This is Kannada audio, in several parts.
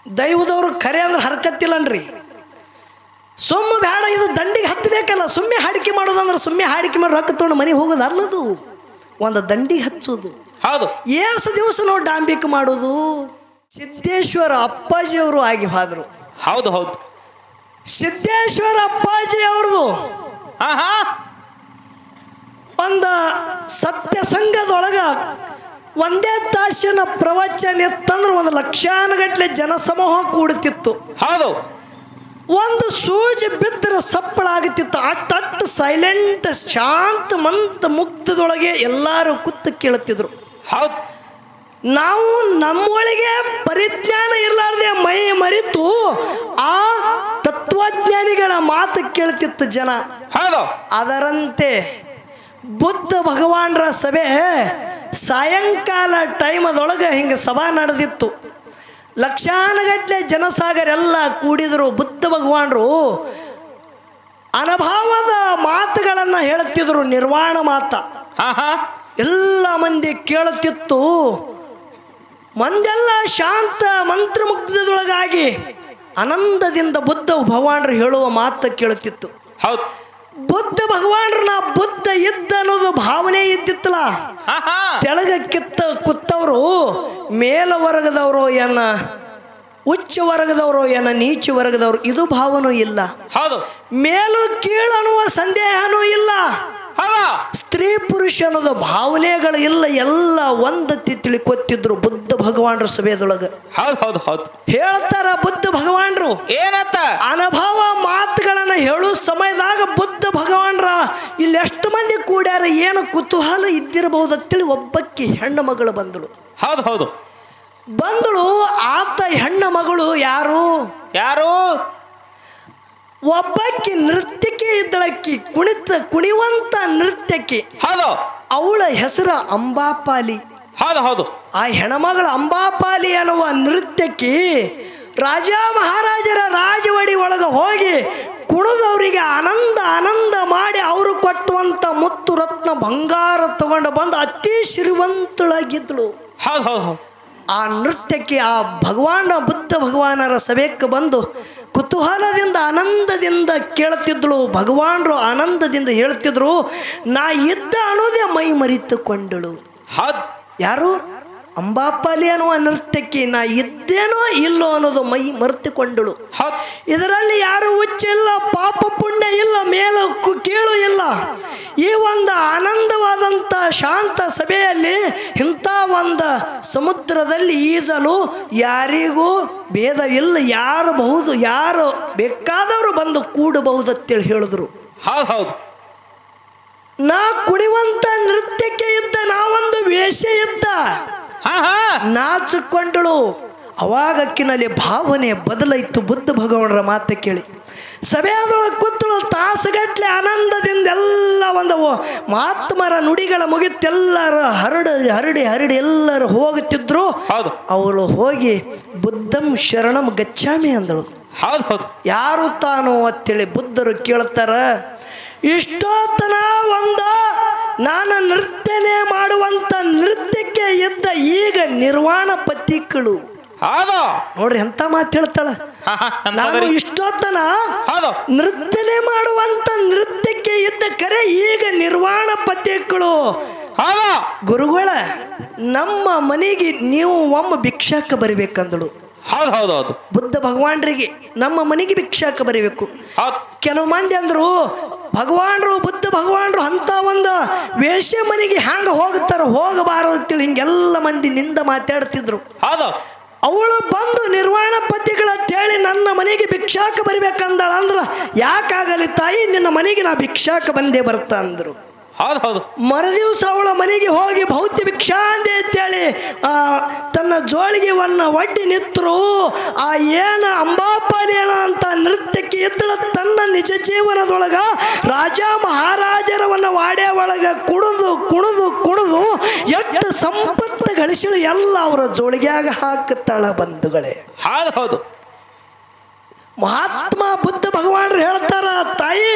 ದೈವದವರು ಖರೆ ಅಂದ್ರೆ ಹರ್ಕತ್ತಿಲ್ಲನ್ರಿ. ಸುಮ್ಮ ಬೇಡ, ಇದು ದಂಡಿಗೆ ಹತ್ತಬೇಕಲ್ಲ. ಸುಮ್ಮನೆ ಹಾಡಿಕೆ ಮಾಡೋದಂದ್ರೆ ಸುಮ್ಮನೆ ಹಾಡಿಕೆ ಮಾಡಿ ರೊಕ್ಕ ತೊಗೊಂಡು ಮನೆಗೆ ಹೋಗೋದು ಅಲ್ಲದು, ಒಂದು ದಂಡಿಗೆ ಹಚ್ಚೋದು. ಹೌದು. ಏಸು ದಿವಸ ನಾವು ಡಾಂಬಿಕ್ ಮಾಡೋದು. ಸಿದ್ದೇಶ್ವರ ಅಪ್ಪಾಜಿಯವರು ಆಗಿ ಹೋದ್ರು. ಹೌದು ಹೌದು. ಸಿದ್ದೇಶ್ವರ ಅಪ್ಪಾಜಿ ಅವ್ರದು ಒಂದು ಸತ್ಯ ಸಂಘದೊಳಗ ಒಂದೇ ತಾಸಿನ ಪ್ರವಚನ ಇತ್ತಂದ್ರೆ ಒಂದು ಲಕ್ಷಾನುಗಟ್ಟಲೆ ಜನಸಮೂಹ ಕೂಡುತ್ತಿತ್ತು. ಹೌದು. ಒಂದು ಸೂಜಿ ಬಿದ್ದರೆ ಸಪ್ಪಳ ಆಗುತ್ತಿತ್ತು. ಅಟ್ಟು ಸೈಲೆಂಟ್ ಶಾಂತ ಮಂತ ಮುಕ್ತದೊಳಗೆ ಎಲ್ಲರೂ ಕೂತು ಕೇಳುತ್ತಿದ್ರು. ಹೌದು. ನಾವು ನಮ್ಮೊಳಗೆ ಪರಿಜ್ಞಾನ ಇರಲಾರ್ದೆ ಮೈ ಮರೆತು ಆ ತತ್ವಜ್ಞಾನಿಗಳ ಮಾತು ಕೇಳ್ತಿತ್ತು ಜನ. ಹೌದು. ಅದರಂತೆ ಬುದ್ಧ ಭಗವಾನರ ಸಭೆ ಸಾಯಂಕಾಲ ಟೈಮದೊಳಗೆ ಹಿಂಗೆ ಸಭಾ ನಡೆದಿತ್ತು. ಲಕ್ಷಾನುಗಟ್ಟಲೆ ಜನಸಾಗರ ಎಲ್ಲ ಕೂಡಿದರು. ಬುದ್ಧ ಭಗವಾನರು ಅನುಭವದ ಮಾತುಗಳನ್ನು ಹೇಳುತ್ತಿದ್ರು, ನಿರ್ವಾಣ ಮಾತ. ಎಲ್ಲ ಮಂದಿ ಕೇಳುತ್ತಿತ್ತು. ಮಂದೆಲ್ಲ ಶಾಂತ ಮಂತ್ರಮುಗ್ಧದೊಳಗಾಗಿ ಆನಂದದಿಂದ ಬುದ್ಧ ಭಗವಾನರು ಹೇಳುವ ಮಾತು ಕೇಳುತ್ತಿತ್ತು. ಹೌದು. ಬುದ್ಧ ಭಗವಾನರನ್ನ ಬುದ್ಧ ಇದ್ದ ಅನ್ನೋದು ಭಾವನೆ ಇದ್ದಿತ್ತಲ್ಲ. ತೆಳಗ ಕೂತವರು ಮೇಲವರ್ಗದವರು ಏನ ಉಚ್ಚ ವರ್ಗದವರು ಏನ ನೀಚ ವರ್ಗದವರು ಇದು ಭಾವನೂ ಇಲ್ಲ. ಹೌದು. ಮೇಲು ಕೀಳು ಅನ್ನುವ ಸಂದೇಹನೂ ಇಲ್ಲ. ಸ್ತ್ರೀ ಪುರುಷ ಅನ್ನೋದು ಭಾವನೆಗಳು ಇಲ್ಲ. ಎಲ್ಲ ಒಂದತಿ ತಿಳ್ಕೊತಿದ್ರು ಬುದ್ಧ ಭಗವಾನರ ಸಭೆಯದೊಳಗ. ಹೌದು ಹೌದು ಹೌದು. ಹೇಳ್ತಾರ ಬುದ್ಧ ಭಗವಾನರು ಏನತ್ತ ಅನುಭವ ಮಾತುಗಳನ್ನ ಹೇಳೋ ಸಮಯದಾಗ ಬುದ್ಧ ಭಗವಾನರ ಇಲ್ಲಿ ಎಷ್ಟು ಮಂದಿ ಕೂಡ್ಯಾರ, ಏನು ಕುತೂಹಲ ಇದ್ದಿರಬಹುದು ಅಂತೇಳಿ ಒಬ್ಬಕ್ಕಿ ಹೆಣ್ಣು ಮಗಳು ಬಂದಳು. ಹೌದು ಹೌದು. ಬಂದಳು. ಆತ ಹೆಣ್ಣು ಮಗಳು ಯಾರು? ಒಬ್ಬಕ್ಕಿ ನೃತ್ಯಕ್ಕೆ ಇದ್ದಳಕ್ಕಿ, ಕುಣಿವಂತ ನೃತ್ಯಕ್ಕೆ. ಹೌದು. ಅವಳ ಹೆಸರು ಅಂಬಾಪಾಲಿ. ಹೌದು ಹೌದು. ಆ ಹೆಣ್ಮಗಳು ಅಂಬಾಪಾಲಿ ಅನ್ನುವ ನೃತ್ಯಕ್ಕೆ ರಾಜ ಮಹಾರಾಜರ ರಾಜವಾಡಿ ಒಳಗೆ ಹೋಗಿ ಕುಣಿದವರಿಗೆ ಆನಂದ ಮಾಡಿ ಅವರು ಕೊಟ್ಟುವಂತ ಮುತ್ತು ರತ್ನ ಬಂಗಾರ ತಗೊಂಡು ಬಂದು ಅತಿ ಶ್ರೀಮಂತಳಾಗಿದ್ದಳು. ಹೌದು ಹೌದು. ಆ ನೃತ್ಯಕ್ಕೆ ಆ ಬುದ್ಧ ಭಗವಾನರ ಸಭೆಗೆ ಬಂದು ಕುತೂಹಲದಿಂದ ಆನಂದದಿಂದ ಕೇಳುತ್ತಿದ್ದಳು. ಭಗವಾನರು ಆನಂದದಿಂದ ಹೇಳ್ತಿದ್ರು. ನಾ ಇದ್ದ ಅನ್ನೋದೇ ಮೈ ಮರೆತುಕೊಂಡಳು. ಯಾರು? ಅಂಬಾಪಾಲಿ ಅನ್ನುವ ನೃತ್ಯಕ್ಕೆ ನಾ ಇದ್ದೇನೋ ಇಲ್ಲೋ ಅನ್ನೋದು ಮೈ ಮರೆತುಕೊಂಡಳು. ಇದರಲ್ಲಿ ಯಾರು ಹುಚ್ಚ ಇಲ್ಲ, ಪಾಪ ಪುಣ್ಯ ಇಲ್ಲ, ಮೇಲು ಕೀಳು ಇಲ್ಲ. ಈ ಒಂದು ಆನಂದವಾದಂಥ ಶಾಂತ ಸಭೆಯಲ್ಲಿ ಇಂಥ ಒಂದು ಸಮುದ್ರದಲ್ಲಿ ಈಜಲು ಯಾರಿಗೂ ಭೇದವಿಲ್ಲ. ಯಾರು ಬೇಕಾದವರು ಬಂದು ಕೂಡಬಹುದು ಅಂತೇಳಿ ಹೇಳಿದ್ರು. ಹೌದು. ನಾ ಕುಣಿವಂತ ನೃತ್ಯಕ್ಕೆ ಇದ್ದ ನಾವೊಂದು ವೇಷ ಇದ್ದ ನಾಚಿಕೊಂಡಳು. ಅವಾಗಕ್ಕಿನಲ್ಲಿ ಭಾವನೆ ಬದಲಾಯಿತು. ಬುದ್ಧ ಭಗವಾನರ ಮಾತು ಕೇಳಿ ಸಭೆಯದೊಳಗೆ ಕೂತಳು. ತಾಸುಗಟ್ಲೆ ಆನಂದದಿಂದ ಎಲ್ಲ ಒಂದು ಮಹಾತ್ಮರ ನುಡಿಗಳ ಮುಗಿತೆಲ್ಲರೂ ಹರಡಿ ಎಲ್ಲರೂ ಹೋಗುತ್ತಿದ್ರು. ಅವಳು ಹೋಗಿ ಬುದ್ಧಂ ಶರಣಂ ಗಚ್ಚಾಮಿ ಅಂದಳು. ಯಾರು ತಾನು ಅಂತೇಳಿ ಬುದ್ಧರು ಕೇಳ್ತಾರ. ಇಷ್ಟೋತನ ನಾನು ನೃತ್ಯನೇ ಮಾಡುವಂತ ನೃತ್ಯಕ್ಕೆ ಇದ್ದ ಈಗ ನಿರ್ವಾಣ ಪತಿಗಳು. ನೋಡ್ರಿ ಎಂತ ಮಾತು ಹೇಳ್ತಾಳ. ನಾನು ಇಷ್ಟೊತ್ತನ ನೃತ್ಯನೇ ಮಾಡುವಂತ ನೃತ್ಯಕ್ಕೆ ಇದ್ದ ಕರೆ ಈಗ ನಿರ್ವಾಣ ಪತಿಗಳು. ಗುರುಗಳ ನಮ್ಮ ಮನೆಗೆ ನೀವು ಒಮ್ಮ ಭಿಕ್ಷಾಕ ಬರಬೇಕಂದಳು. ಬುದ್ಧ ಭಗವಾನರಿಗೆ ನಮ್ಮ ಮನೆಗೆ ಭಿಕ್ಷಾಕ ಬರಬೇಕು. ಕೆಲವು ಮಂದಿ ಅಂದ್ರು ಬುದ್ಧ ಭಗವಾನರು ಅಂತ ಒಂದು ವೇಷ ಮನೆಗೆ ಹ್ಯಾಂಗ ಹೋಗುತ್ತಾರ, ಹೋಗಬಾರದು ಅಂತೇಳಿ ಹಿಂಗೆಲ್ಲ ಮಂದಿ ನಿಂದ ಮಾತಾಡ್ತಿದ್ರು. ಅವಳು ಬಂದು ನಿರ್ವಾಣ ಪತಿಗಳ ಅಂತೇಳಿ ನನ್ನ ಮನೆಗೆ ಭಿಕ್ಷಾಕ ಬರಬೇಕಂದಳ. ಅಂದ್ರ ಯಾಕಾಗಲಿ ತಾಯಿ, ನಿನ್ನ ಮನೆಗೆ ನಾ ಭಿಕ್ಷಾಕ ಬಂದೇ ಬರ್ತಾ ಅಂದ್ರು. ಮರುದಿವಸ ಅವಳ ಮನೆಗೆ ಹೋಗಿ ಭೌತ್ಯ ಭಿಕ್ಷಾ ಅಂದೆ ಅಂತೇಳಿ ತನ್ನ ಜೋಳಿಗೆವನ್ನ ಒಡ್ಡಿ ನಿಂತರು. ಆ ಏನ ಅಂಬಾಪಾಲಿ ಅಂತ ನೃತ್ಯಕ್ಕೆ ಇದ್ದಳ ತನ್ನ ನಿಜ ಜೀವನದೊಳಗ ರಾಜ ಮಹಾರಾಜರವನ್ನ ವಾಡೆ ಒಳಗ ಕುಣಿದು ಎಷ್ಟು ಸಂಪತ್ತು ಗಳಿಸಲು ಎಲ್ಲ ಅವರ ಜೋಳಿಗೆಯಾಗ ಹಾಕುತ್ತಾಳ. ಬಂಧುಗಳೇ, ಮಹಾತ್ಮ ಬುದ್ಧ ಭಗವಾನರು ಹೇಳ್ತಾರ, ತಾಯಿ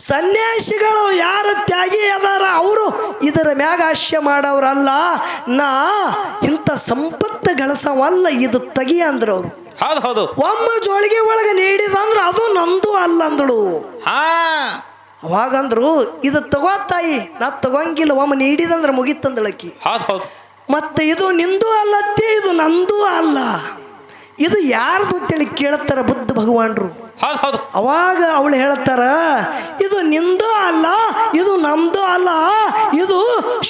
ಸನ್ಯಾಸಿಗಳು ಯಾರು ತ್ಯಾಗಿ ಅದಾರ ಅವರು ಇದರ ಮ್ಯಾಗ ಆಶ್ಯ ಮಾಡವ್ರಲ್ಲ. ನಾ ಇಂಥ ಸಂಪತ್ತು ಗಳಿಸವಲ್ಲ, ಇದು ತಗಿ ಅಂದ್ರು ಅವರು. ಹೌದು ಹೌದು. ಒಮ್ಮ ಜೋಳಿಗೆ ಒಳಗೆ ನೀಡಿದಂದ್ರು ಅದು ನಂದು ಅಲ್ಲ ಅಂದಳು. ಹಾ ಅವಾಗಂದ್ರು ಇದು ತಗೋ ತಾಯಿ, ನಾ ತಗೋಂಗಿಲ್ಲ, ಒಮ್ಮ ನೀಡಿದಂದ್ರೆ ಮುಗಿತಂದಳಕಿ. ಹೌದು ಹೌದು. ಮತ್ತೆ ಇದು ನಿಂದು ಅಲ್ಲತ್ತೆ, ಇದು ನಂದು ಅಲ್ಲ, ಇದು ಯಾರ್ದು ಅಂತೇಳಿ ಕೇಳ್ತಾರ ಬುದ್ಧ ಭಗವಾನ್ರು. ಹೌದು ಹೌದು. ಅವಾಗ ಅವಳು ಹೇಳ್ತಾರ ಇದು ನಿಂದು ಅಲ್ಲ, ಇದು ನಮ್ದು ಅಲ್ಲ, ಇದು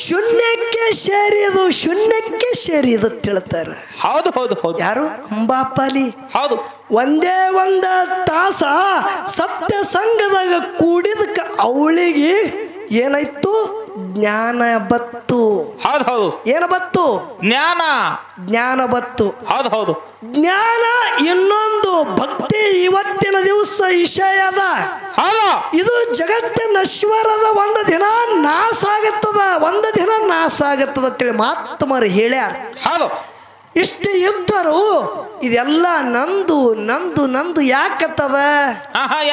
ಶೂನ್ಯಕ್ಕೆ ಸೇರಿದು, ಶೂನ್ಯಕ್ಕೆ ಸೇರಿದು ಅಂತ ಹೇಳ್ತಾರ. ಹೌದು ಹೌದು ಹೌದು. ಯಾರು? ಅಂಬಾಪಾಲಿ. ಹೌದು. ಒಂದೇ ಒಂದ ತಾಸ ಸತ್ಯ ಸಂಘದಾಗ ಕೂಡಿದಕ್ಕೆ ಅವಳಿಗೆ ಏನಾಯ್ತು? ಜ್ಞಾನ ಬತ್ತು. ಹೌದು ಹೌದು. ಏನ ಬತ್ತು? ಜ್ಞಾನ. ಜ್ಞಾನ ಬತ್ತು. ಹೌದು ಹೌದು. ಜ್ಞಾನ. ಇನ್ನೊಂದು ಭಕ್ತಿ ಇವತ್ತಿನ ದಿವಸ ವಿಷಯದ. ಹೌದು. ಇದು ಜಗತ್ತಿನ ನಶ್ವರದ ಒಂದು ದಿನ ನಾಶ ಆಗತ್ತದ, ಒಂದು ದಿನ ನಾಶ ಆಗತ್ತದ ಅಂತೇಳಿ ಮಹಾತ್ಮರು ಹೇಳ್ಯಾರ. ಹೌದು. ಇಷ್ಟು ಇದ್ದರು ಇದೆಲ್ಲ ನಂದು ನಂದು ನಂದು ಯಾಕತ್ತದ?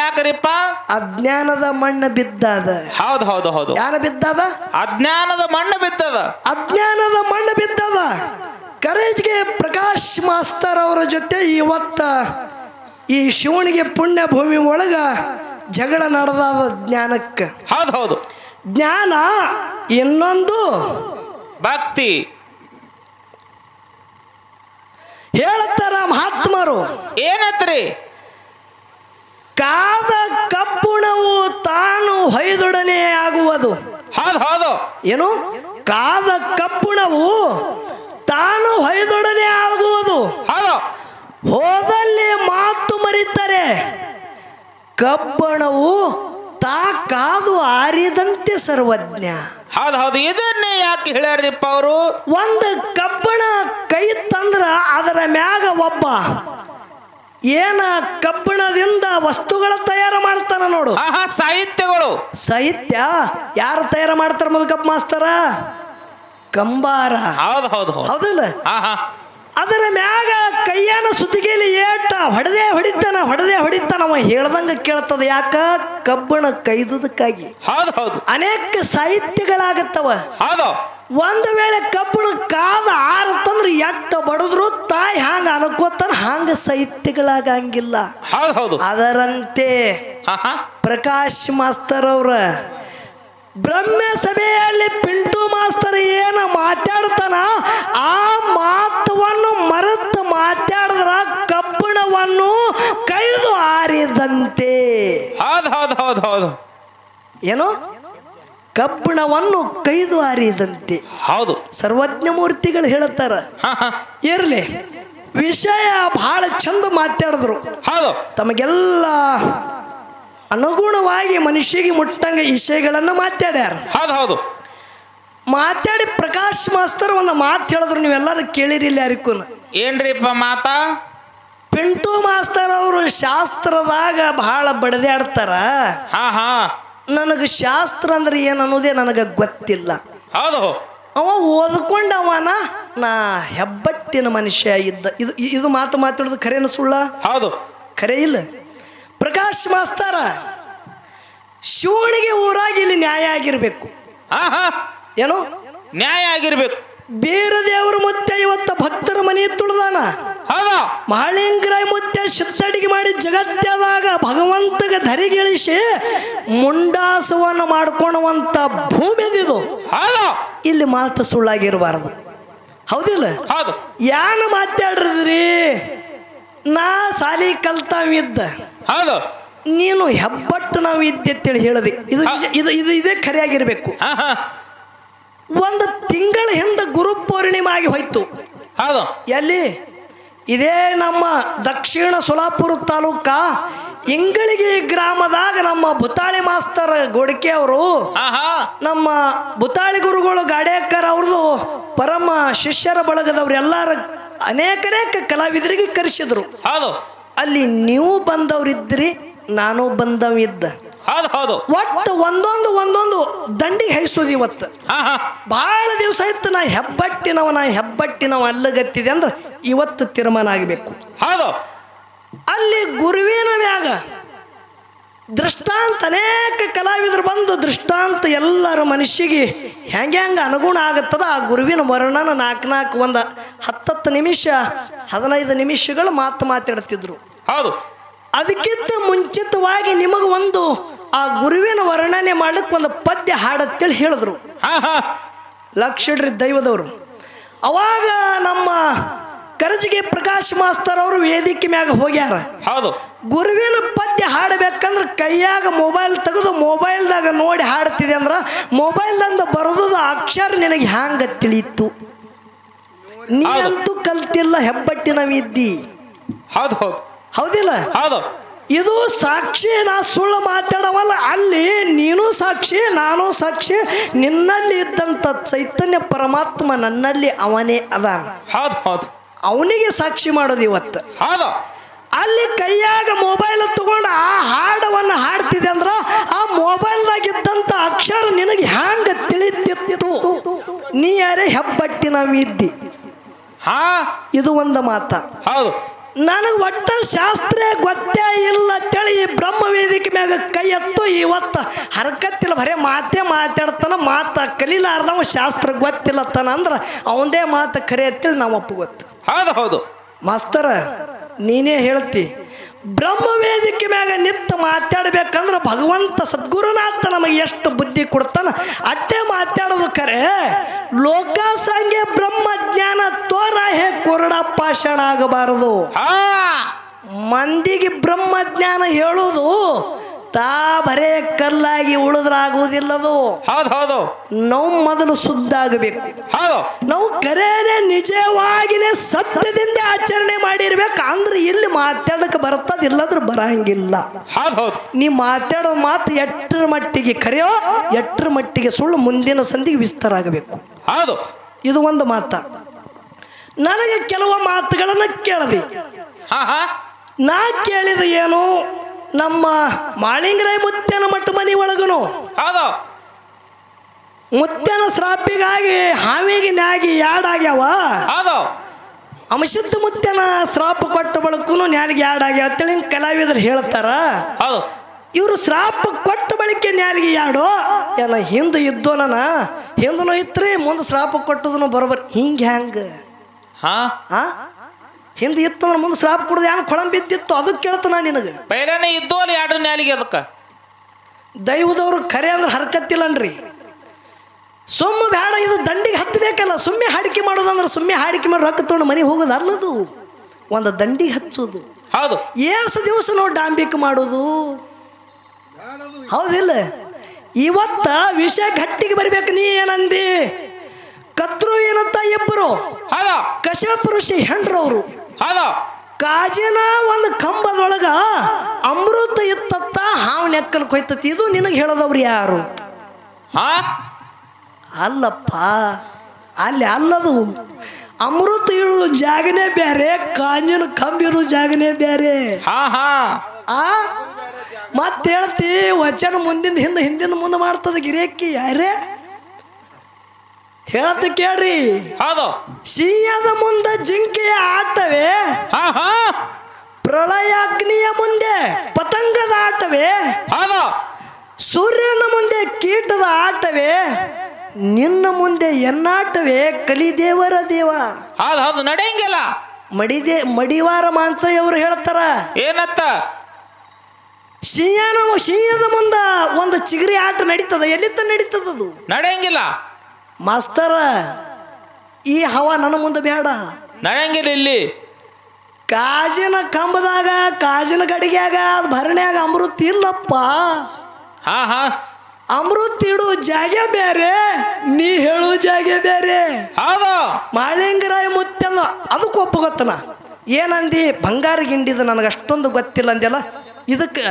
ಯಾಕರಿಪ್ಪ? ಅಜ್ಞಾನದ ಮಣ್ಣು ಬಿದ್ದದ. ಹೌದು ಹೌದು ಹೌದು. ಯಾನ ಬಿದ್ದದ? ಅಜ್ಞಾನದ ಮಣ್ಣು ಬಿದ್ದದ. ಅಜ್ಞಾನದ ಮಣ್ಣು ಬಿದ್ದದ. ಕರೇಜ್ಗೆ ಪ್ರಕಾಶ್ ಮಾಸ್ತರ್ ಅವರ ಜೊತೆ ಇವತ್ತ ಈ ಶಿವನಿಗೆ ಪುಣ್ಯ ಭೂಮಿ ಒಳಗ ಜಗಳ ನಡೆದಾದ ಜ್ಞಾನಕ್ಕೆ. ಹೌದು ಹೌದು. ಜ್ಞಾನ. ಇನ್ನೊಂದು ಭಕ್ತಿ. ಹೇಳ್ತಾರ ಮಹಾತ್ಮರು. ಏನತ್ರಿ? ಕಾದ ಕಬ್ಬುಣವು ತಾನು ಹೊಯ್ದೊಡನೆ ಆಗುವುದು. ಹೌದು ಹೌದು. ಏನು? ಕಾದ ಕಬ್ಬುಣವು ತಾನು ಹೊಯ್ದೊಡನೆ ಆಗುವುದು. ಹೌದು. ಹೋದಲ್ಲಿ ಮಾತು ಮರಿತಾರೆ. ಕಬ್ಬಣವು ತಾ ಕಾದು ಆರಿದಂತೆ ಸರ್ವಜ್ಞ. ಹೌದು ಹೌದು. ಇದನ್ನೇ ಯಾಕೆ ಹೇಳ್ಯಾರಿಪ್ಪ ಅವರು? ಒಂದು ಕಬ್ಬಣ ಕೈ ತಂದ್ರ ಅದರ ಮ್ಯಾಗ ಒಬ್ಬ ಏನ ಕಬ್ಬಣದಿಂದ ವಸ್ತುಗಳ ತಯಾರು ಮಾಡ್ತಾನ ನೋಡು. ಸಾಹಿತ್ಯಗಳು. ಸಾಹಿತ್ಯ ಯಾರು ತಯಾರು ಮಾಡ್ತಾರ? ಮುದುಕಪ್ಪ ಮಾಸ್ತರ, ಕಂಬಾರ. ಹೌದು ಹೌದು. ಹೌದಿಲ್ಲ? ಅದರ ಮ್ಯಾಗ ಕೈಯನ ಸುತ್ತಿಗೆಲಿ ಏಟ ಹೊಡೆದೇ ಹೊಡಿತಾನ ಅವ ಹೇಳ್ದಂಗ ಕೇಳ್ತದ. ಯಾಕ? ಕಬ್ಬಣ ಕೈದುದಕ್ಕಾಗಿ. ಹೌದು ಹೌದು. ಅನೇಕ ಸಾಹಿತ್ಯಗಳಾಗತ್ತವ. ಹೌದು. ಒಂದು ವೇಳೆ ಕಬ್ಬಣ ಕಾದ ಆರತ್ತಂದ್ರೆ ಎಟ್ಟ ಬಡದ್ರು ತಾಯಿ ಹಾಂಗ ಅನ್ಕೋತಾನ, ಹಾಂಗ ಸಾಹಿತ್ಯಗಳಾಗಂಗಿಲ್ಲ. ಹೌದು ಹೌದು. ಅದರಂತೆ ಪ್ರಕಾಶ್ ಮಾಸ್ತರ್ ಅವ್ರ ಬ್ರಹ್ಮ ಸಭೆಯಲ್ಲಿ ಪಿಂಟು ಮಾಸ್ತರ್ ಏನ ಮಾತಾಡ್ತಾನ ಆ ಮಾತವನ್ನು ಮರೆತು ಮಾತಾಡಿದ್ರ ಕಬ್ಬಣವನ್ನು ಕೈದು ಆರಿದಂತೆ. ಹೌದು ಹೌದು ಹೌದು ಹೌದು. ಏನು? ಕಬ್ಬಣವನ್ನು ಕೈದು ಆರಿದಂತೆ. ಹೌದು. ಸರ್ವಜ್ಞ ಮೂರ್ತಿಗಳು ಹೇಳುತ್ತಾರ. ಇರ್ಲಿ, ವಿಷಯ ಬಹಳ ಚಂದ ಮಾತಾಡಿದ್ರು. ಹೌದು. ತಮಗೆಲ್ಲ ಅನುಗುಣವಾಗಿ ಮನುಷ್ಯಗೆ ಮುಟ್ಟಂಗ ವಿಷಯಗಳನ್ನು ಮಾತಾಡ್ಯಾರ. ಹೌದು ಹೌದು. ಮಾತಾಡಿ ಪ್ರಕಾಶ್ ಮಾಸ್ತರ್ ಒಂದು ಮಾತು ಹೇಳಿದ್ರು, ನೀವೆಲ್ಲರೂ ಕೇಳಿರಿಲ್ಲ ಯಾರಿಗೂ. ಏನ್ರಿಪ್ಪ ಮಾತ? ಪಿಂಟು ಮಾಸ್ತರ್ ಅವರು ಶಾಸ್ತ್ರದಾಗ ಬಹಳ ಬಡದಾಡ್ತಾರ. ನನಗೆ ಶಾಸ್ತ್ರ ಅಂದ್ರೆ ಏನು ಅನ್ನೋದೇ ನನಗೆ ಗೊತ್ತಿಲ್ಲ. ಹೌದು. ಅವ ಓದ್ಕೊಂಡವನ ನಾ ಹೆಬ್ಬಟ್ಟಿನ ಮನುಷ್ಯ ಇದ್ದ. ಇದು ಮಾತು ಮಾತಾಡೋದು ಖರೇನ ಸುಳ್ಳ? ಹೌದು. ಖರೆ ಇಲ್ಲ. ಪ್ರಕಾಶ್ ಮಾಸ್ತರ ಶಿವನಿಗೆ ಊರಾಗಿ ಇಲ್ಲಿ ನ್ಯಾಯ ಆಗಿರ್ಬೇಕು. ಏನು ನ್ಯಾಯ ಆಗಿರ್ಬೇಕು? ಬೇರೆ ದೇವ್ರ ಮುತ್ತೆ ಇವತ್ತ ಭಕ್ತರ ಮನೆ ತುಳಿದಾನ. ಮಹಾಳಿಂಗರಾಯ ಮುತ್ತೆ ಸುತ್ತಡಿಗೆ ಮಾಡಿ ಜಗತ್ತದಾಗ ಭಗವಂತಗ ಧರಿಗಿಳಿಸಿ ಮುಂಡಾಸವನ್ನು ಮಾಡ್ಕೊಳ್ಳುವಂತ ಭೂಮಿದಿದು. ಇಲ್ಲಿ ಮಾತು ಸುಳ್ಳಾಗಿರಬಾರದು. ಹೌದಿಲ್ಲ? ಹೌದು. ಯಾನ ಮಾತಾಡ್ರಿದ್ರಿ? ನಾ ಸಾಲಿ ಕಲ್ತಾವಿದ್ದ, ಹೌದು, ನೀನು ಹೆಬ್ಬಟ್ಟು ನಾವು ಇದ್ದೆ ಅಂತೇಳಿ ಹೇಳಿದೆ. ಇದು ಇದು ಇದು ಇದೇ ಖರೆಯಾಗಿರ್ಬೇಕು. ಒಂದು ತಿಂಗಳ ಹಿಂದೆ ಗುರು ಪೌರ್ಣಿಮೆ ಆಗಿ ಹೋಯ್ತು. ಹೌದು. ಎಲ್ಲಿ? ಇದೇ ನಮ್ಮ ದಕ್ಷಿಣ ಸೋಲಾಪುರ ತಾಲೂಕ ಇಂಗಳಿಗೆ ಗ್ರಾಮದಾಗ ನಮ್ಮ ಬುತಾಳಿ ಮಾಸ್ತರ್ ಗೋಡಿಕೆ ಅವರು, ನಮ್ಮ ಬುತಾಳಿ ಗುರುಗಳು ಗಾಡೇಕರ್ ಅವ್ರದ್ದು ಪರಮ ಶಿಷ್ಯರ ಬಳಗದವ್ರು ಎಲ್ಲಾರ ಅನೇಕ ಕಲಾವಿದರಿಗೆ ಕರೆಸಿದ್ರು. ಹೌದು. ಅಲ್ಲಿ ನೀವು ಬಂದವ್ರಿದ್ರಿ, ನಾನು ಬಂದವಿದ್ದ. ಹೌದು ಹೌದು. ಒಟ್ಟು ಒಂದೊಂದು ದಂಡಿಗೆ ಹೈಸೋದು. ಇವತ್ತು ಬಹಳ ದಿವಸ ಆಯ್ತು ನಾ ಹೆಬ್ಬಟ್ಟಿನವ ಅಲ್ಲಗತ್ತಿದೆ ಅಂದ್ರೆ ಇವತ್ತು ತೀರ್ಮಾನ ಆಗಬೇಕು. ಹೌದು. ಅಲ್ಲಿ ಗುರುವಿನ ಮ್ಯಾಗ ದೃಷ್ಟಾಂತ ಅನೇಕ ಕಲಾವಿದರು ಬಂದು ದೃಷ್ಟಾಂತ ಎಲ್ಲರ ಮನುಷ್ಯಗೆ ಹೆಂಗೆ ಅನುಗುಣ ಆಗುತ್ತದ ಆ ಗುರುವಿನ ವರ್ಣನ 4 ಒಂದು 10 ನಿಮಿಷ 15 ನಿಮಿಷಗಳು ಮಾತಾಡ್ತಿದ್ರು. ಹೌದು. ಅದಕ್ಕಿಂತ ಮುಂಚಿತವಾಗಿ ನಿಮಗೆ ಒಂದು ಆ ಗುರುವಿನ ವರ್ಣನೆ ಮಾಡ್ಲಿಕ್ಕೆ ಒಂದು ಪದ್ಯ ಹಾಡತ್ತೇಳಿ ಹೇಳಿದ್ರು. ಲಕ್ಷಡ್ರಿ ದೈವದವರು. ಅವಾಗ ನಮ್ಮ ಕರಜಿಗೆ ಪ್ರಕಾಶ್ ಮಾಸ್ತರ್ ಅವರು ವೇದಿಕೆ ಮ್ಯಾಗ ಹೋಗ್ಯಾರ. ಹೌದು. ಗುರುವಿನ ಪದ್ಯ ಹಾಡಬೇಕಂದ್ರೆ ಕೈಯಾಗ ಮೊಬೈಲ್ ತೆಗೆದು ಮೊಬೈಲ್ದಾಗ ನೋಡಿ ಹಾಡ್ತಿದೆ ಅಂದ್ರೆ ಮೊಬೈಲ್ದಂದ ಬರೋದು ಅಕ್ಷರ ನಿನಗೆ ಹ್ಯಾಂಗ ತಿಳಿಯಿತು? ನೀ ಅಂತೂ ಕಲ್ತಿಲ್ಲ, ಹೆಬ್ಬಟ್ಟಿನ ವಿದ್ದಿ. ಹೌದು ಹೌದು ಹೌದಿಲ್ಲ? ಹೌದು. ಇದು ಸಾಕ್ಷಿ, ನಾ ಸುಳ್ಳು ಮಾತಾಡವಲ್ಲ. ಅಲ್ಲಿ ನೀನು ಸಾಕ್ಷಿ, ನಾನು ಸಾಕ್ಷಿ. ನಿನ್ನಲ್ಲಿ ಇದ್ದಂಥ ಚೈತನ್ಯ ಪರಮಾತ್ಮ ನನ್ನಲ್ಲಿ ಅವನೇ ಅದಾನ. ಹೌದು ಹೌದು. ಅವನಿಗೆ ಸಾಕ್ಷಿ ಮಾಡೋದು ಇವತ್ತು. ಹೌದು. ಅಲ್ಲಿ ಕೈಯಾಗ ಮೊಬೈಲ್ ತಗೊಂಡು ಆ ಹಾಡವನ್ನು ಹಾಡ್ತಿದೆ ಅಂದ್ರ ಆ ಮೊಬೈಲ್ದಾಗಿದ್ದಂಥ ಅಕ್ಷರ ನಿನಗೆ ಹ್ಯಾಂಗ ತಿಳಿತಿತ್ತು? ನೀ ಯಾರೇ ಹೆಬ್ಬಟ್ಟಿನ ವಿದ್ದಿ. ಇದು ಒಂದು ಮಾತ. ಹೌದು. ನನಗೆ ಒಟ್ಟ ಶಾಸ್ತ್ರ ಗೊತ್ತೇ ಇಲ್ಲ ಅಂತೇಳಿ ಈ ಬ್ರಹ್ಮ ವೇದಿಕೆ ಮ್ಯಾಗ ಕೈ ಎತ್ತು ಇವತ್ತು ಹರಕತ್ತಿಲ್ಲ, ಬರೇ ಮಾತೇ ಮಾತಾಡ್ತಾನ. ಮಾತ ಕಲೀಲಾರ್ದವ ಶಾಸ್ತ್ರ ಗೊತ್ತಿಲ್ಲತ್ತಾನ ಅಂದ್ರೆ ಅವಂದೇ ಮಾತು ಖರೆ ಅಂತೇಳಿ ನಾವು ಒಪ್ಪುಗೊತ್ತು. ಹೌದು ಹೌದು. ಮಾಸ್ತರ ನೀನೇ ಹೇಳ್ತಿ, ಬ್ರಹ್ಮ ವೇದಿಕೆ ಮ್ಯಾಗ ನಿಂತು ಮಾತಾಡ್ಬೇಕಂದ್ರೆ ಭಗವಂತ ಸದ್ಗುರುನಾಥ ನಮಗೆ ಎಷ್ಟು ಬುದ್ಧಿ ಕೊಡ್ತಾನ ಅಟ್ಟೆ ಮಾತಾಡೋದು ಖರೆ. ಲೋಕಾಸಂಗೆ ಬ್ರಹ್ಮ ಜ್ಞಾನ ತೋರ ಹೇ ಕೊರಡ ಪಾಷಾಣ ಆಗಬಾರದು. ಮಂದಿಗೆ ಬ್ರಹ್ಮ ಜ್ಞಾನ ಹೇಳುವುದು ತಾ ಬರೇ ಕಲ್ಲಾಗಿ ಉಳಿದ್ರಾಗುವುದಿಲ್ಲದು. ಹೌದು ಹೌದು. ನಾವು ಮೊದಲು ಶುದ್ಧ ಆಗಬೇಕು. ಹೌದು. ನಾವು ಕರೇನೆ ನಿಜವಾಗಿನೇ ಸತ್ಯದಿಂದ ಆಚರಣೆ ಮಾಡಿರ್ಬೇಕು. ಅಂದ್ರೆ ಇಲ್ಲಿ ಮಾತಾಡಕ್ಕೆ ಬರ್ತದಿಲ್ಲದ್ರೆ ಬರಂಗಿಲ್ಲ. ಹೌದು ಹೌದು. ನೀ ಮಾತಾಡೋ ಮಾತು ಎಟ್ಟರ ಮಟ್ಟಿಗೆ ಖರೆಯೋ ಎಟ್ಟರ ಮಟ್ಟಿಗೆ ಸುಳ್ಳು ಮುಂದಿನ ಸಂಧಿಗೆ ವಿಸ್ತಾರ ಆಗಬೇಕು. ಹೌದು. ಇದು ಒಂದು ಮಾತ. ನನಗೆ ಕೆಲವು ಮಾತುಗಳನ್ನು ಕೇಳಿದೆ. ನಾ ಕೇಳಿದ ಏನು, ನಮ್ಮ ಮಾಳಿಂಗರಾಯ ಮುತ್ಯನ ಮಠ ಮನಿ ಒಳಗನು ಮುತ್ಯನ ಶ್ರಾಪಿಗಾಗಿ ಹಾವಿಗೆ ನ್ಯಾಗಿ ಯಾಡಾಗ್ಯಾವ. ಅಮಶುದ್ಧ ಮುತ್ಯನ ಶ್ರಾಪ ಕೊಟ್ಟ ಬಳಕು ನ್ಯಾಲಿಗೆ ಯಾಡಾಗ್ಯಾವ ಅಂತೇಳಿ ಕಲಾವಿದರು ಹೇಳ್ತಾರ. ಇವರು ಶ್ರಾಪ ಕೊಟ್ಟ ಬಳಿಕೆ ನ್ಯಾಲಿಗೆ ಯಾಡೋ ಏನ ಹಿಂದೆ ಇದ್ದೋನ ಹಿಂದನೂ ಇತ್ರಿ, ಮುಂದೆ ಶ್ರಾಪ ಕೊಟ್ಟದನು ಬರೋಬರ್. ಹಿಂಗೆ ಹ್ಯಾಂಗ ಹಿಂದೆ ಇತ್ತಂದ್ರೆ ಮುಂದೆ ಶ್ರಾಪ ಕೊಡೋದು ಏನು ಕೊಳಂಬಿದ್ದಿತ್ತು ಅದಕ್ಕೆ ಕೇಳ್ತಾನ ನಿನಗೆ. ಪೈಲಾನೆ ಇದ್ದು ಅಲ್ಲಿ ಎರಡು ನ್ಯಾಲಿಗೆ ಅದಕ್ಕೆ ದೈವದವ್ರು ಖರೆ ಅಂದ್ರೆ ಹರ್ಕತ್ತಿಲ್ಲನ್ರಿ. ಸುಮ್ಮ ಬೇಡ, ಇದು ದಂಡಿಗೆ ಹತ್ತಬೇಕಲ್ಲ. ಸುಮ್ಮನೆ ಹಾಡಿಕೆ ಮಾಡೋದಂದ್ರೆ ಸುಮ್ಮನೆ ಹಾಡಿಕೆ ಮಾಡಿ ರೊಕ್ಕ ತೊಗೊಂಡು ಮನೆಗೆ ಹೋಗೋದು ಅಲ್ಲದು, ಒಂದು ದಂಡಿಗೆ ಹಚ್ಚೋದು. ಹೌದು. ಏಸು ದಿವಸ ನಾವು ಡಾಂಬಿಕ್ ಮಾಡೋದು ಹೌದಿಲ್ಲ? ಇವತ್ತ ವಿಷಯ ಗಟ್ಟಿಗೆ ಬರಬೇಕು. ನೀ ಏನಂದಿ? ಕತ್ರು ಏನಂತ ಇಬ್ಬರು ಕಶ್ಯಪಋಷಿ ಹೆಂಡ್ರವರು ಕಾಜಿನ ಒಂದು ಕಂಬದೊಳಗ ಅಮೃತ ಇತ್ತತ್ತ ಹಾವು ನೆಕ್ಕಲ್ ಕೊಯ್ತತಿ. ಇದು ನಿನಗೆ ಹೇಳೋದವ್ರು ಯಾರು? ಅಲ್ಲಪ್ಪ, ಅಲ್ಲಿ ಅಲ್ಲದು. ಅಮೃತ ಇರೋದು ಜಾಗನೇ ಬೇರೆ, ಕಾಂಜಿನ ಕಂಬಿರೋ ಜಾಗನೇ ಬೇರೆ. ಮತ್ತೆ ಹೇಳ್ತಿ ವಚನ ಮುಂದಿಂದ ಹಿಂದೆ ಹಿಂದಿಂದ ಮುಂದೆ ಮಾಡ್ತದ ಗಿರಿಯಕ್ಕಿ ಯಾರೇ ಹೇಳತ್ತ ಕೇಳ್ರಿ. ಸಿಂಹದ ಮುಂದೆ ಜಿಂಕೆಯ ಆಟವೇ, ಪ್ರಳಯ ಅಗ್ನಿಯ ಮುಂದೆ ಪತಂಗದ ಆಟವೇ, ಸೂರ್ಯನ ಮುಂದೆ ಕೀಟದ ಆಟವೇ, ನಿನ್ನ ಮುಂದೆ ಎನ್ನಾಟವೇ ಕಲಿದೇವರ ದೇವ. ಹೌದು ನಡೆಯಂಗಿಲ್ಲ. ಮಡಿವಾರ ಮಾನ್ಸಯ್ಯವರು ಹೇಳ್ತಾರ ಏನತ್ತ? ಸಿಂಹದ ಮುಂದ ಒಂದು ಚಿಗರಿ ಆಟ ನಡೀತದ. ಎಲ್ಲಿತ್ತ ನಡೀತದದು? ನಡೆಯಂಗಿಲ್ಲ ಮಾಸ್ತರ. ಈ ಹವಾ ನನ್ನ ಮುಂದೆ ಬೇಡ, ನಡೆಯಂಗಿಲ್ಲ. ಇಲ್ಲಿ ಕಾಜಿನ ಕಂಬದಾಗ ಕಾಜಿನ ಗಡಿಗ್ಯಾಗ ಅದು ಭರಣ್ಯಾಗ ಅಮೃತ ಇಲ್ಲಪ್ಪ. ಅಮೃತ ಇಡು ಜಾಗ ಬೇರೆ, ನೀ ಹೇಳು ಜಾಗ ಬೇರೆ. ಮಾಳಿಂಗರಾಯ ಮುತ್ಯನ ಅದಕ್ಕೆ ಒಪ್ಪಗೊತ್ತನ. ಏನಂದಿ? ಬಂಗಾರ ಗಿಂಡಿದ ನನಗೆ ಅಷ್ಟೊಂದು ಗೊತ್ತಿಲ್ಲ ಅಂದೆಲ್ಲ. ಇದಕ್ಕೆ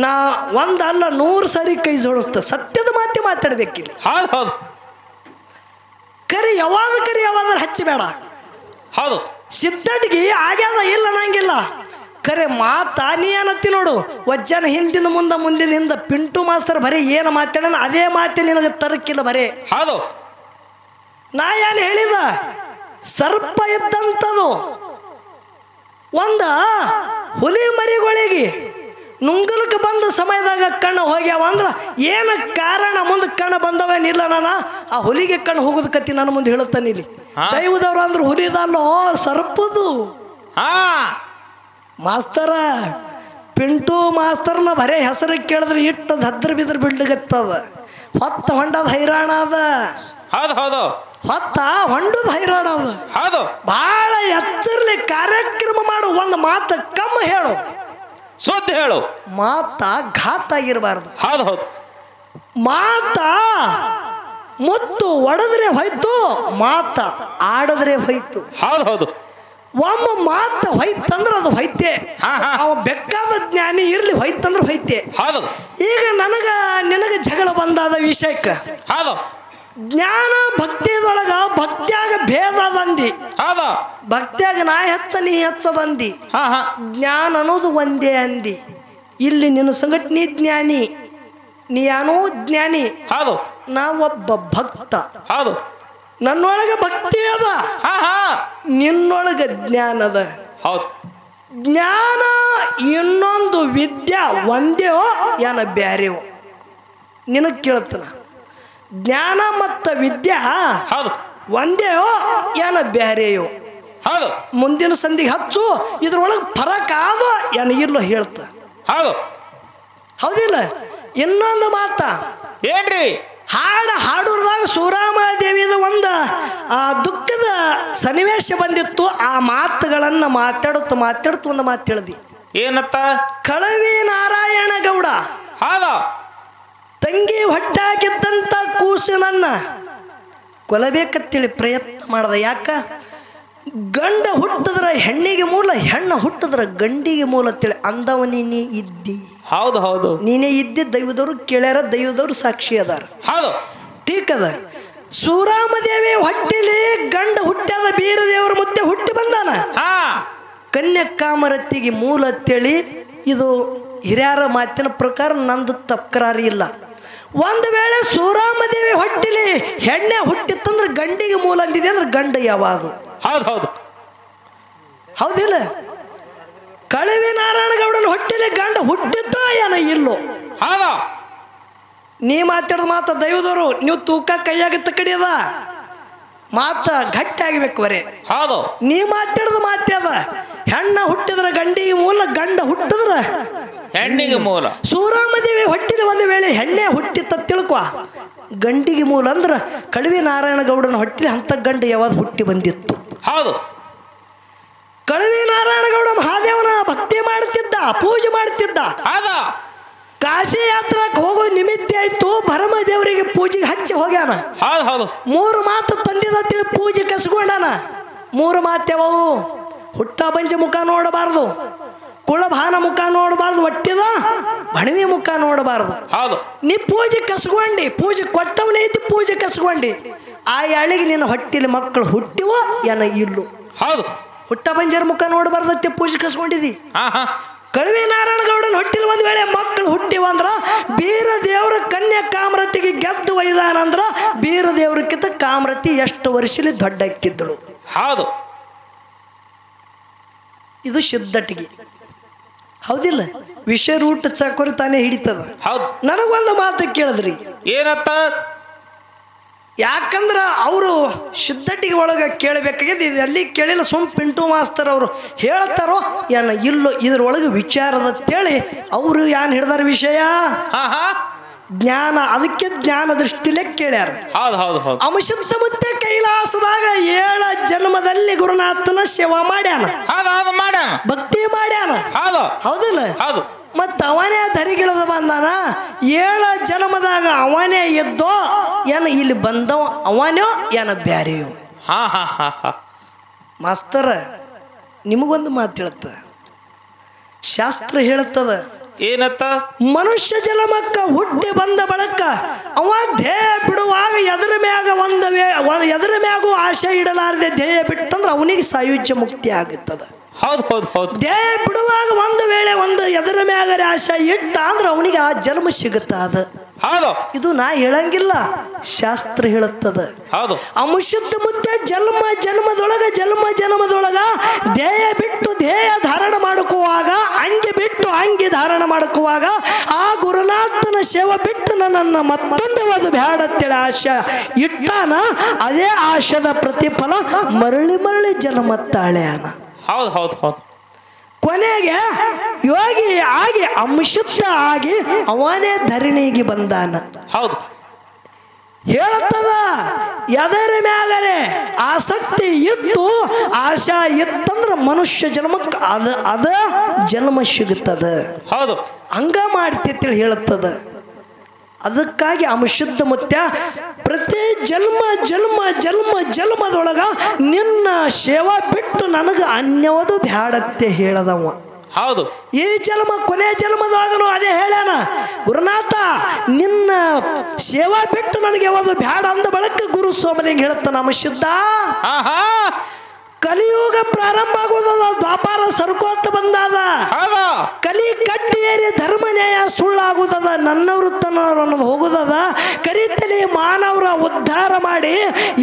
ನಾ ಒಂದಲ್ಲ 100 ಸಾರಿ ಕೈ ಜೋಡಿಸ್ತ. ಸತ್ಯದ ಮಾತೆ ಮಾತಾಡ್ಬೇಕಿಲ್ಲ. ಕರಿ ಯಾವಾಗ ಹಚ್ಚಬೇಡ. ಹೌದು. ಸಿದ್ಧಟಿಗೆ ಆಗ್ಯಾದ ಇಲ್ಲ ಅನ್ನಂಗಿಲ್ಲ. ಕರೆ ಮಾತ ನೀ ಏನತ್ತಿ ನೋಡು. ವಜ್ಜನ ಹಿಂದಿನ ಮುಂದಿನ ಹಿಂದ ಪಿಂಟು ಮಾಸ್ತರ್ ಬರೀ ಏನು ಮಾತಾಡೋಣ ಅದೇ ಮಾತೆ ನಿನಗೆ ತರಕ್ಕಿಲ್ಲ ಬರೇ. ಹೌದು. ನಾ ಏನು ಹೇಳಿದ? ಸರ್ಪ ಇದ್ದಂಥದ್ದು ಒಂದು ಹುಲಿ ಮರಿಗಳಿಗೆ ನುಂಗಲಕ್ಕೆ ಬಂದ ಸಮಯದಾಗ ಕಣ್ಣು ಹೋಗ್ಯಾವ ಅಂದ್ರೆ ಏನು ಕಾರಣ ಮುಂದೆ ಕಣ್ಣು ಬಂದವೇನಿಲ್ಲ ನಾನು ಆ ಹುಲಿಗೆ ಕಣ್ಣು ಹೋಗೋದು ಕತ್ತಿ ನನ್ನ ಮುಂದೆ ಹೇಳುತ್ತಾನೆ ಇಲ್ಲಿ ದೈವದವ್ರು ಅಂದ್ರೆ ಹುಲಿದಲ್ಲೋ ಸರ್ಪದು. ಮಾಸ್ತರ ಪಿಂಟು ಮಾಸ್ತರ್ನ ಬರೇ ಹೆಸರು ಕೇಳಿದ್ರೆ ಇಟ್ಟು ಹದ್ರ ಬಿದ್ರ ಬಿಡ್ಲಿಗತ್ತದ. ಹೊತ್ತ ಹೊಂಡದ ಹೈರಾಣ ಅದ. ಹೌದು ಹೌದು. ಹೊತ್ತ ಹೊಂಡದ ಹೈರಾಣ ಅದ. ಹೌದು. ಬಹಳ ಎಚ್ಚರ್ಲಿ ಕಾರ್ಯಕ್ರಮ ಮಾಡು. ಒಂದು ಮಾತು ಕಮ್ಮ ಹೇಳು, ಸುದ್ದಿ ಹೇಳು. ಮಾತ ಘಾತ ಆಗಿರಬಾರ್ದು. ಹೌದು ಹೌದು. ಮಾತ ಮುತ್ತು ಒಡೆದ್ರೆ ಹೋಯ್ತು, ಮಾತ ಆಡಿದ್ರೆ ಹೋಯ್ತು. ಹೌದು ಹೌದು. ಒಮ್ಮ ಮಾತು ಹೋಯ್ತಂದ್ರೆ ಅದು ಹೋಯ್ತೆ. ಅವ ಬೆಕ್ಕಾದ ಜ್ಞಾನಿ ಇರ್ಲಿ, ಹೋಯ್ತಂದ್ರೆ ಹೋಯ್ತೆ. ಹೌದು. ಈಗ ನಿನಗ ಜಗಳ ಬಂದಾದ ವಿಷಯಕ್ಕೆ ಹೌದು. ಜ್ಞಾನ ಭಕ್ತಿದೊಳಗ ಭಕ್ತಿಯಾಗ ಭೇದ ಅದಂದಿ. ಹೌದು. ಭಕ್ತಿಯಾಗ ನಾ ಹೆಚ್ಚ ನೀ ಹೆಚ್ಚದಂದಿ. ಹಾ ಜ್ಞಾನ ಅನ್ನೋದು ಒಂದೇ ಅಂದಿ. ಇಲ್ಲಿ ನಿನ್ನ ಸಂಗಟ ನೀ ಜ್ಞಾನಿ, ನೀ ಯಾನೋ ಜ್ಞಾನಿ. ಹೌದು. ನಾ ಒಬ್ಬ ಭಕ್ತ. ಹೌದು. ನನ್ನೊಳಗೆ ಭಕ್ತಿ ಅದ, ನಿನ್ನೊಳಗೆ ಜ್ಞಾನ ಅದ. ಹೌದು. ಜ್ಞಾನ ಇನ್ನೊಂದು ವಿದ್ಯಾ ಒಂದೇವೋ ಏನ ಬ್ಯಾರೆವೋ ನಿನಗೆ ಕೇಳ್ತಾನ. ಜ್ಞಾನ ಮತ್ತು ವಿದ್ಯಾ ಹೌದು ಒಂದೇವೋ ಏನ ಬ್ಯಾರೆಯೋ? ಹೌದು. ಮುಂದಿನ ಸಂಧಿಗೆ ಹಚ್ಚು, ಇದ್ರೊಳಗೆ ಫರಕ್ ಆದ ಏನ ಇಲ್ಲೋ ಹೇಳ್ತ. ಹೌದು ಹೌದಿಲ್ಲ? ಇನ್ನೊಂದು ಮಾತ ಏನ್ರಿ? ಹಾಡೂರದಾಗ ಸೂರಾಮದೇವಿದ ಒಂದು ದುಃಖದ ಸನ್ನಿವೇಶ ಬಂದಿತ್ತು. ಆ ಮಾತುಗಳನ್ನು ಮಾತಾಡುತ್ತ ಒಂದು ಮಾತು ಹೇಳ್ದಿ. ಏನತ್ತ? ಕಳವಿ ನಾರಾಯಣ ಗೌಡ ಹೌದು. ತಂಗಿ ಹೊಟ್ಟಾಕಿದ್ದಂಥ ಕೂಸಿನನ್ನ ಕೊಲ್ಲಬೇಕಂತೇಳಿ ಪ್ರಯತ್ನ ಮಾಡ್ದ. ಯಾಕ? ಗಂಡ ಹುಟ್ಟಿದ್ರ ಹೆಣ್ಣಿಗೆ ಮೂಲ, ಹೆಣ್ಣು ಹುಟ್ಟಿದ್ರ ಗಂಡಿಗೆ ಮೂಲ ಅಂತೇಳಿ ಅಂದವ ನೀನೇ ಇದ್ದಿ. ಹೌದು ಹೌದು. ನೀನೇ ಇದ್ದಿ. ದೈವದವ್ರು ಕೇಳ್ಯಾರ, ದೈವದವ್ರು ಸಾಕ್ಷಿ ಅದಾರ. ಹೌದು. ಟೀಕದ ಸೂರಾಮದೇವಿ ಹೊಟ್ಟಿಲಿ ಗಂಡ ಹುಟ್ಟ್ಯಾದ, ಬೀರದೇವರ ಮುತ್ತೆ ಹುಟ್ಟಿ ಬಂದಾನ. ಕನ್ಯಕಾಮರತಿಗೆ ಮೂಲ ಅಂತೇಳಿ ಇದು ಹಿರಿಯರ ಮಾತಿನ ಪ್ರಕಾರ ನಂದು ತಕರಾರಿ ಇಲ್ಲ. ಒಂದು ವೇಳೆ ಸೂರಾಮದೇವಿ ಹೊಟ್ಟಿಲಿ ಹೆಣ್ಣೆ ಹುಟ್ಟಿತ್ತಂದ್ರೆ ಗಂಡಿಗೆ ಮೂಲ ಅಂದಿದೆ ಅಂದ್ರೆ ಗಂಡ ಯಾವುದು? ಹೌದು ಹೌದು. ಹೌದಿಲ್ಲ? ಕಳವಿ ನಾರಾಯಣಗೌಡನ ಹೊಟ್ಟಿಲಿ ಗಂಡ ಹುಟ್ಟಿದ್ದೋ ಏನೋ ಇಲ್ಲೋ? ಹೌದು. ನೀ ಮಾತಾಡೋದು ಮಾತ ದೈವದವರು ನೀವು ತೂಕ ಕೈಯಾಗತ್ತ ಕಡಿಯದ ಮಾತ ಗಟ್ಟಿ ಆಗಿಬೇಕು ಬರೇ. ಹೌದು. ನೀ ಮಾತಾಡೋದು ಮಾತೆ ಅದ. ಹೆಣ್ಣ ಹುಟ್ಟಿದ್ರ ಗಂಡಿಗೆ ಮೂಲ, ಗಂಡ ಹುಟ್ಟಿದ್ರ ಹೆಣ್ಣಿಗೆ ಮೂಲ. ಸೂರಾಮದೇವಿ ಹೊಟ್ಟಿನ ಒಂದು ವೇಳೆ ಹೆಣ್ಣೆ ಹುಟ್ಟಿತ್ತ ತಿಳ್ಕೊ, ಗಂಡಿಗೆ ಮೂಲ ಅಂದ್ರ ಕಳವಿ ನಾರಾಯಣಗೌಡನ ಹೊಟ್ಟಿಲಿ ಅಂತ ಗಂಡ ಯಾವಾಗ ಹುಟ್ಟಿ ಬಂದಿತ್ತು? ಹೌದು. ಕಳವಿ ನಾರಾಯಣಗೌಡ ಮಹಾದೇವನ ಭಕ್ತಿ ಮಾಡ್ತಿದ್ದ, ಪೂಜೆ ಮಾಡ್ತಿದ್ದ. ಹೌದು. ಕಾಶಿ ಯಾತ್ರಕ್ಕೆ ಹೋಗೋ ನಿಮಿತ್ತ ಆಯ್ತು, ಭರಮದೇವರಿಗೆ ಪೂಜೆಗೆ ಹಚ್ಚಿ ಹೋಗ್ಯಾನ. ಹೌದು ಹೌದು. 3 ಮಾತು ತಂದಿದ ತಿಳಿ ಪೂಜೆ ಕಸ್ಕೊಂಡಾನ. 3 ಮಾತ್ಯವವು: ಹುಟ್ಟ ಬಂಜೆ ಮುಖ ನೋಡಬಾರ್ದು, ಕುಳಭಾನ ಮುಖ ನೋಡಬಾರ್ದು, ಒಟ್ಟಿದ ಬಣವಿ ಮುಖ ನೋಡಬಾರ್ದು. ಹೌದು. ನೀ ಪೂಜೆ ಕಸ್ಕೊಂಡಿ, ಪೂಜೆ ಕೊಟ್ಟವನೇ ಐತಿ, ಪೂಜೆ ಕಸ್ಕೊಂಡಿ. ಆ ಯಾಳಿಗೆ ನಿನ್ನ ಹೊಟ್ಟಿಲಿ ಮಕ್ಕಳು ಹುಟ್ಟಿವೋ ಏನ ಇಲ್ಲು? ಹೌದು. ಹುಟ್ಟ ಬಂಜರ ಮುಖ ನೋಡಬಾರ್ದತ್ತೆ ಪೂಜೆ ಕಸ್ಕೊಂಡಿದಿ. ಕಳವಿ ನಾರಾಯಣಗೌಡನ ಹೊಟ್ಟಿಲ್ ಒಂದ್ ವೇಳೆ ಮಕ್ಕಳು ಹುಟ್ಟಿವಂದ್ರ ಬೀರ ದೇವ್ರ ಕನ್ಯಾ ಕಾಮರತಿಗೆ ಗೆದ್ದು ಒಯ್ದಾನಂದ್ರ ಬೀರ ದೇವ್ರಕ್ಕಿಂತ ಕಾಮರತಿ ಎಷ್ಟು ವರ್ಷಲಿ ದೊಡ್ಡ ಅಕ್ಕಿದ್ದಳು. ಹೌದು. ಇದು ಸಿದ್ಧಟಿಗೆ. ಹೌದಿಲ್ಲ? ವಿಷ ರೂಟ್ ಚಾಕೋರಿ ತಾನೇ ಹಿಡಿತದ. ಹೌದು. ನನಗೊಂದು ಮಾತು ಕೇಳಿದ್ರಿ. ಏನತ್ತ? ಯಾಕಂದ್ರ ಅವರು ಸಿದ್ಧಟಿಗೆ ಒಳಗೆ ಕೇಳಬೇಕಾಗಿದೆ. ಇದು ಎಲ್ಲಿ ಕೇಳಿಲ್ಲ, ಸುಮ್ ಪಿಂಟು ಮಾಸ್ತರ್ ಅವರು ಹೇಳ್ತಾರೋ ಏನ ಇಲ್ಲೋ ಇದ್ರೊಳಗೆ ವಿಚಾರದ ಅಂತೇಳಿ ಅವರು ಏನ್ ಹಿಡ್ದಾರ ವಿಷಯ ಜ್ಞಾನ. ಅದಕ್ಕೆ ಜ್ಞಾನ ದೃಷ್ಟಿಲೇ ಕೇಳ್ಯಾರ. ಹೌದು ಹೌದು ಹೌದು. ಅಂಶದ ಮುತ್ತೆ ಕೈಲಾಸದಾಗ 7 ಜನ್ಮದಲ್ಲಿ ಗುರುನಾಥನ ಸೇವಾ ಮಾಡ್ಯಾನ. ಹೌದು ಹೌದು ಮಾಡ್ಯಾನ. ಭಕ್ತಿ ಮಾಡ್ಯಾನ. ಹೌದು. ಹೌದಿಲ್ಲ? ಹೌದು. ಮತ್ತ ಅವನೇ ಧರಿಗಿಳದ ಬಂದಾನ. 7 ಜನ್ಮದಾಗ ಅವನೇ ಎದ್ದೋ ಏನ ಇಲ್ಲಿ ಬಂದವ ಅವನೋ ಏನ ಬ್ಯಾರೆಯೋ? ಮಾಸ್ತರ ನಿಮಗೊಂದು ಮಾತು ಹೇಳುತ್ತ, ಶಾಸ್ತ್ರ ಹೇಳುತ್ತದ. ಏನತ್ತ? ಮನುಷ್ಯ ಜಲಮಕ್ಕ ಹುಟ್ಟಿ ಬಂದ ಬಳಕ ಅವ ಧ್ಯೇಯ ಬಿಡುವಾಗ ಎದರ ಮ್ಯಾಗೂ ಆಶೆ ಇಡಲಾರದೆ ಧ್ಯೇಯ ಬಿಟ್ಟಂದ್ರೆ ಅವನಿಗೆ ಸಾಯುಜ್ಯ ಮುಕ್ತಿ ಆಗುತ್ತದ. ಹೌದು ಹೌದು ಹೌದು. ಧ್ಯೇಯ ಬಿಡುವಾಗ ಒಂದು ವೇಳೆ ಎದರ ಮ್ಯಾಗರೆ ಆಶೆ ಇಟ್ಟ ಅಂದ್ರೆ ಅವನಿಗೆ ಆ ಜನ್ಮ ಸಿಗುತ್ತ. ಅದ ಹೌದು. ಇದು ನಾ ಹೇಳಂಗಿಲ್ಲ, ಶಾಸ್ತ್ರ ಹೇಳುತ್ತದ. ಹೌದು. ಅಮುಷ್ಯದ ಮುತ್ತೆ ಜನ್ಮದೊಳಗ ಧ್ಯೇಯ ಬಿಟ್ಟು ಧ್ಯೇಯ ಧಾರಣ ಮಾಡ್ಕೋವಾಗ ಅಂಗೆ ಬಿಟ್ಟು ಅಂಗಿ ಧಾರಣ ಮಾಡ್ಕೋವಾಗ ಆ ಗುರುನಾಥನ ಸೇವೆ ಬಿಟ್ಟು ನನ್ನನ್ನು ಮತ್ತೊಂದು ಬ್ಯಾಡ ಅಂತೇಳಿ ಆಶೆ ಇಟ್ಟಾನ. ಅದೇ ಆಶದ ಪ್ರತಿಫಲ ಮರಳಿ ಮರಳಿ ಜನ್ಮತ್ತಾಳ್ಯಾನ. ಹೌದು ಹೌದು ಹೌದು. ಕೊನೆಗೆ ಯೋಗಿ ಆಗಿ ಅಂಶುದ್ಧ ಆಗಿ ಅವನೇ ಧರಣಿಗೆ ಬಂದಾನ. ಹೌದು ಹೇಳುತ್ತದ ಎದರ ಮ್ಯಾಗರೆ ಆಸಕ್ತಿ ಇತ್ತು, ಆಶಾ ಇತ್ತಂದ್ರೆ ಮನುಷ್ಯ ಜನ್ಮಕ್ಕೆ ಅದ ಜನ್ಮ ಸಿಗುತ್ತದ. ಹೌದು ಹಂಗ ಮಾಡ್ತಿತ್ತೇಳಿ ಹೇಳುತ್ತದ. ಅದಕ್ಕಾಗಿ ಅಂಶುದ್ಧ ಮುತ್ಯ ಪ್ರತಿ ಜನ್ಮ ಜನ್ಮ ಜನ್ಮ ಜನ್ಮದೊಳಗ ನಿನ್ನ ಸೇವಾ ಬಿಟ್ಟು ನನಗೆ ಅನ್ಯವದು ಬ್ಯಾಡತ್ತೆ ಹೇಳದವ. ಹೌದು ಈ ಜನ್ಮ ಕೊನೆ ಜನ್ಮದಾಗನು ಅದೇ ಹೇಳ್ಯಾನ, ಗುರುನಾಥ ನಿನ್ನ ಸೇವಾ ಬಿಟ್ಟು ನನಗೆ ಯಾವುದು ಬ್ಯಾಡ ಅಂದ ಬಳಕ ಗುರು ಸೋಮಲಿಂಗ ಹೇಳುತ್ತಾನ, ಅಂಶುದ್ಧ ಕಲಿಯುಗ ಪ್ರಾರಂಭ ಆಗುವುದದ, ದ್ವಾಪಾರ ಸರ್ಕೋತ ಬಂದಾದ, ಕಲಿ ಕಟ್ಟಿ ಏರಿ ಧರ್ಮ ನ್ಯಾಯ ಸುಳ್ಳಾಗುವುದದ, ನನ್ನ ವೃತ್ತನ ಅನ್ನೋದು ಹೋಗುದದ. ಕರಿತಲಿ ಮಾನವರ ಉದ್ಧಾರ ಮಾಡಿ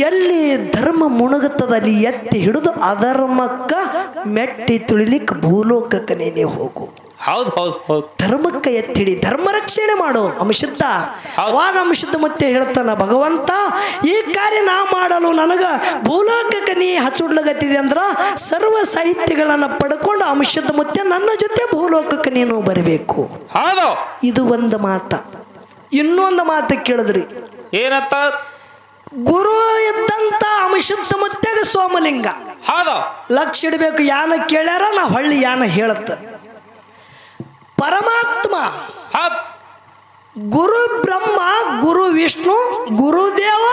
ಎಲ್ಲಿ ಧರ್ಮ ಮುಣುಗುತ್ತದೆ ಅಲ್ಲಿ ಎತ್ತಿ ಹಿಡಿದು ಅಧರ್ಮಕ್ಕ ಮೆಟ್ಟಿ ತುಳಿಲಿಕ್ಕೆ ಭೂಲೋಕಕ್ಕೆ ನೀನೇ ಹೋಗು. ಹೌದು ಹೌದು ಹೌದು. ಧರ್ಮಕ್ಕೆ ಎತ್ತಿಡಿ, ಧರ್ಮ ರಕ್ಷಣೆ ಮಾಡು ಅಂಶುದ್ಧ. ಅವಾಗ ಅಂಶುದ್ಧ ಮತ್ತೆ ಹೇಳ್ತಾನ, ಭಗವಂತ ಈ ಕಾರ್ಯ ನಾ ಮಾಡಲು ನನಗ ಭೂಲೋಕಕ್ಕೆ ನೀ ಹಚ್ಚುಡ್ಲಗತ್ತಿದೆ ಅಂದ್ರ ಸರ್ವ ಸಾಹಿತ್ಯಗಳನ್ನ ಪಡ್ಕೊಂಡು ಅಂಶುದ್ಧ ಮತ್ತೆ ನನ್ನ ಜೊತೆ ಭೂಲೋಕಕ್ಕೆ ನೀನು ಬರಬೇಕು. ಹೌದು ಇದು ಒಂದು ಮಾತ. ಇನ್ನೊಂದು ಮಾತು ಕೇಳಿದ್ರಿ ಏನಂತ? ಗುರು ಇದ್ದಂತ ಅಂಶುದ್ಧ ಮುತ್ಯಾಗ ಸೋಮಲಿಂಗ. ಹೌದು ಲಕ್ಷ ಇಡಬೇಕು. ಯಾನ ಕೇಳ್ಯಾರ ನಾ ಹೊಳ್ಳಿ ಯಾನ ಹೇಳುತ್ತ. ಪರಮಾತ್ಮ ಗುರು ಬ್ರಹ್ಮ, ಗುರು ವಿಷ್ಣು, ಗುರುದೇವ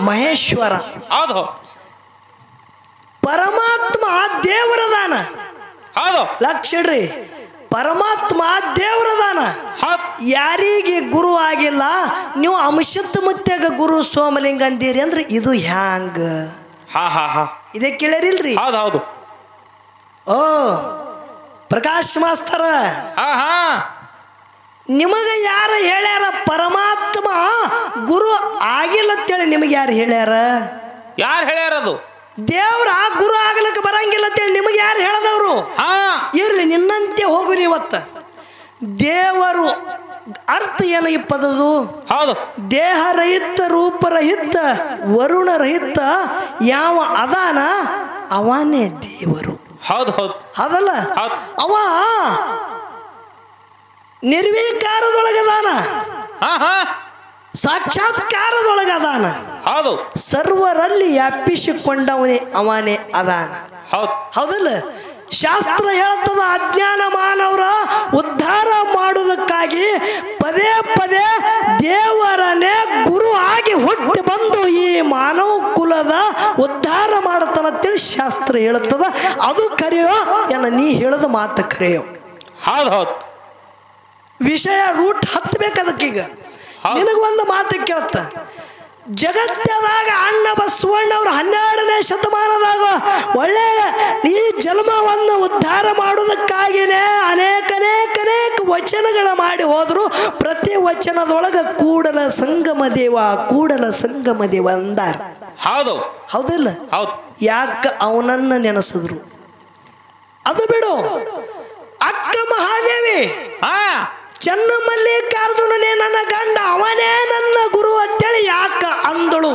ಮಹೇಶ್ವರ. ಹೌದು ಪರಮಾತ್ಮ ದೇವರದಾನ. ಹೌದು ಲಕ್ಷ ಇಡ್ರಿ, ಪರಮಾತ್ಮ ದೇವರದಾನ. ಯಾರಿಗೆ ಗುರು ಆಗಿಲ್ಲ, ನೀವು ಅಂಶುದ್ಧ ಮುತ್ಯಾಗ ಗುರು ಸೋಮಲಿಂಗ ಅಂದೀರಿ ಅಂದ್ರೆ ಇದು ಹ್ಯಾಂಗ? ಇದೇ ಕೇಳ್ಯಾರಿಲ್ರಿ? ಹೌದು ಹೌದು. ಓ ಪ್ರಕಾಶ್ ಮಾಸ್ತರ, ನಿಮಗ ಯಾರು ಹೇಳ್ಯಾರ ಪರಮಾತ್ಮ ಗುರು ಆಗಿಲ್ಲ ಅಂತೇಳಿ? ನಿಮಗೆ ಯಾರು ಹೇಳ್ಯಾರ? ಯಾರು ಹೇಳ್ಯಾರದು? ದೇವ್ರ ಗುರು ಆಗ್ಲಿಕ್ಕೆ ಬರಂಗಿಲ್ಲ ಅಂತೇಳಿ ನಿಮಗೆ ಯಾರು ಹೇಳದವ್ರು? ಇರ್ಲಿ, ನಿನ್ನಂತೆ ಹೋಗುರಿ. ಇವತ್ತ ದೇವರು ಅರ್ಥ ಏನು ಈ ಪದದು? ಹೌದು. ದೇಹ ರಹಿತ, ರೂಪರಹಿತ, ವರುಣ ರಹಿತ ಯಾವ ಅದಾನ ಅವನೇ ದೇವರು. ಹೌದು ಹೌದು. ಹೌದಲ್ಲ? ಅವ ನಿರ್ವಿಕಾರದೊಳಗದಾನ, ಸಾಕ್ಷಾತ್ಕಾರದೊಳಗದಾನ. ಹೌದು. ಸರ್ವರಲ್ಲಿ ವ್ಯಾಪಿಸಿಕೊಂಡವನೇ ಅವನೇ ಅದಾನ. ಹೌದು ಹೌದಲ್ಲ? ಶಾಸ್ತ್ರ ಹೇಳ್ತದ, ಅಜ್ಞಾನ ಮಾನವರ ಉದ್ಧಾರ ಮಾಡುವುದಕ್ಕಾಗಿ ಪದೇ ಪದೇ ದೇವರನ್ನೇ ಗುರು ಆಗಿ ಹುಟ್ಟಿ ಬಂದು ಈ ಮಾನವ ಕುಲದ ಉದ್ಧಾರ ಮಾಡುತ್ತಾನಂತೇಳಿ ಶಾಸ್ತ್ರ ಹೇಳುತ್ತದ. ಅದು ಕರೆಯೋ ಏನ ನೀ ಹೇಳದ ಮಾತು ಕರೆಯೋ? ಹೌದು ಹೌದು. ವಿಷಯ ರೂಟ್ ಹತ್ತಬೇಕದಕ್ಕೀಗ. ನಿನಗೊಂದು ಮಾತು ಕೇಳ್ತ, ಜಗತ್ತದಾಗ ಅಣ್ಣ ಬಸವಣ್ಣವ್ರು 12ನೇ ಶತಮಾನದಾಗ ಒಳ್ಳೆ ಈ ಜನ್ಮವನ್ನು ಉದ್ಧಾರ ಮಾಡುವುದಕ್ಕಾಗಿನೇ ಅನೇಕ ವಚನಗಳ ಮಾಡಿ ಹೋದ್ರು. ಪ್ರತಿ ವಚನದೊಳಗ ಕೂಡಲ ಸಂಗಮ ದೇವ, ಕೂಡಲ ಸಂಗಮ ದೇವ ಅಂದಾರ. ಹೌದು ಹೌದಿಲ್ಲ? ಹೌದು. ಯಾಕ ಅವನನ್ನ ನೆನೆಸಿದ್ರು? ಅದು ಬಿಡು, ಅಕ್ಕ ಮಹಾದೇವಿ ಚೆನ್ನ ಮಲ್ಲಿಕಾರ್ಜುನನೇ ನನ್ನ ಗಂಡ, ಅವನೇ ನನ್ನ ಗುರು ಅಂತೇಳಿ ಯಾಕ ಅಂದಳು?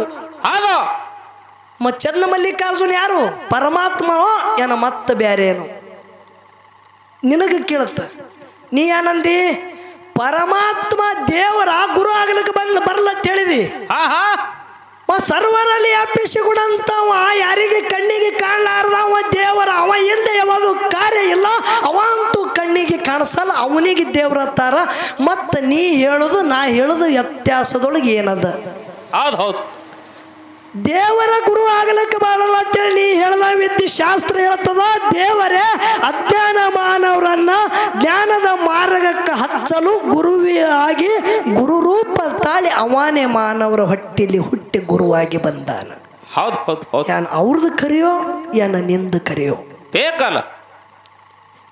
ಚೆನ್ನ ಮಲ್ಲಿಕಾರ್ಜುನ ಯಾರು? ಪರಮಾತ್ಮನೋ ಏನ ಮತ್ತೆ ಬೇರೆ ಏನು? ನಿನಗ ಕೇಳುತ್ತ, ನೀ ಏನಂದಿ? ಪರಮಾತ್ಮ ದೇವರ ಗುರು ಆಗ್ಲಿಕ್ಕೆ ಬರಲ್ಲ ಅಂತ ಹೇಳಿದಿ. ಸರ್ವರಲ್ಲಿ ವ್ಯಾಪಿಸಿಕೊಂಡಂತವ, ಯಾರಿಗೆ ಕಣ್ಣಿಗೆ ಕಾಣಲಾರ್ದವ ದೇವರ, ಅವ ಇಲ್ಲದೆ ಯಾವುದು ಕಾರ್ಯ ಇಲ್ಲ. ಅವಂತೂ ಕಣ್ಣಿಗೆ ಕಾಣಿಸಲ್ಲ, ಅವನಿಗೆ ದೇವ್ರ ಅಂತಾರ. ಮತ್ತ ನೀ ಹೇಳುದು ನಾ ಹೇಳುದು ವ್ಯತ್ಯಾಸದೊಳಗೆ ಏನದ? ಹೌದು ಹೌದು. ದೇವರ ಗುರು ಆಗಲಿಕ್ಕೆ ಬರಲ್ಲ ಅಂತೇಳಿ ನೀ ಹೇಳ್ದ ವಿದ್ಯೆ ಶಾಸ್ತ್ರ ಹೇಳ್ತದ. ದೇವರೇ ಅಜ್ಞಾನ ಮಾನವರನ್ನ ಜ್ಞಾನದ ಮಾರ್ಗಕ್ಕೆ ಹಚ್ಚಲು ಗುರುವೇ ಆಗಿ ಗುರು ರೂಪ ತಾಳಿ ಅವನೇ ಮಾನವರ ಹೊಟ್ಟಿಲಿ ಹುಟ್ಟಿ ಗುರುವಾಗಿ ಬಂದಾನ. ಹೌದು ಹೌದು ಹೌದು. ಏನ್ ಅವ್ರದ್ದು ಕರೆಯೋ ಏನ ನಿಂದ ಕರೆಯೋ ಬೇಕಲ್ಲ?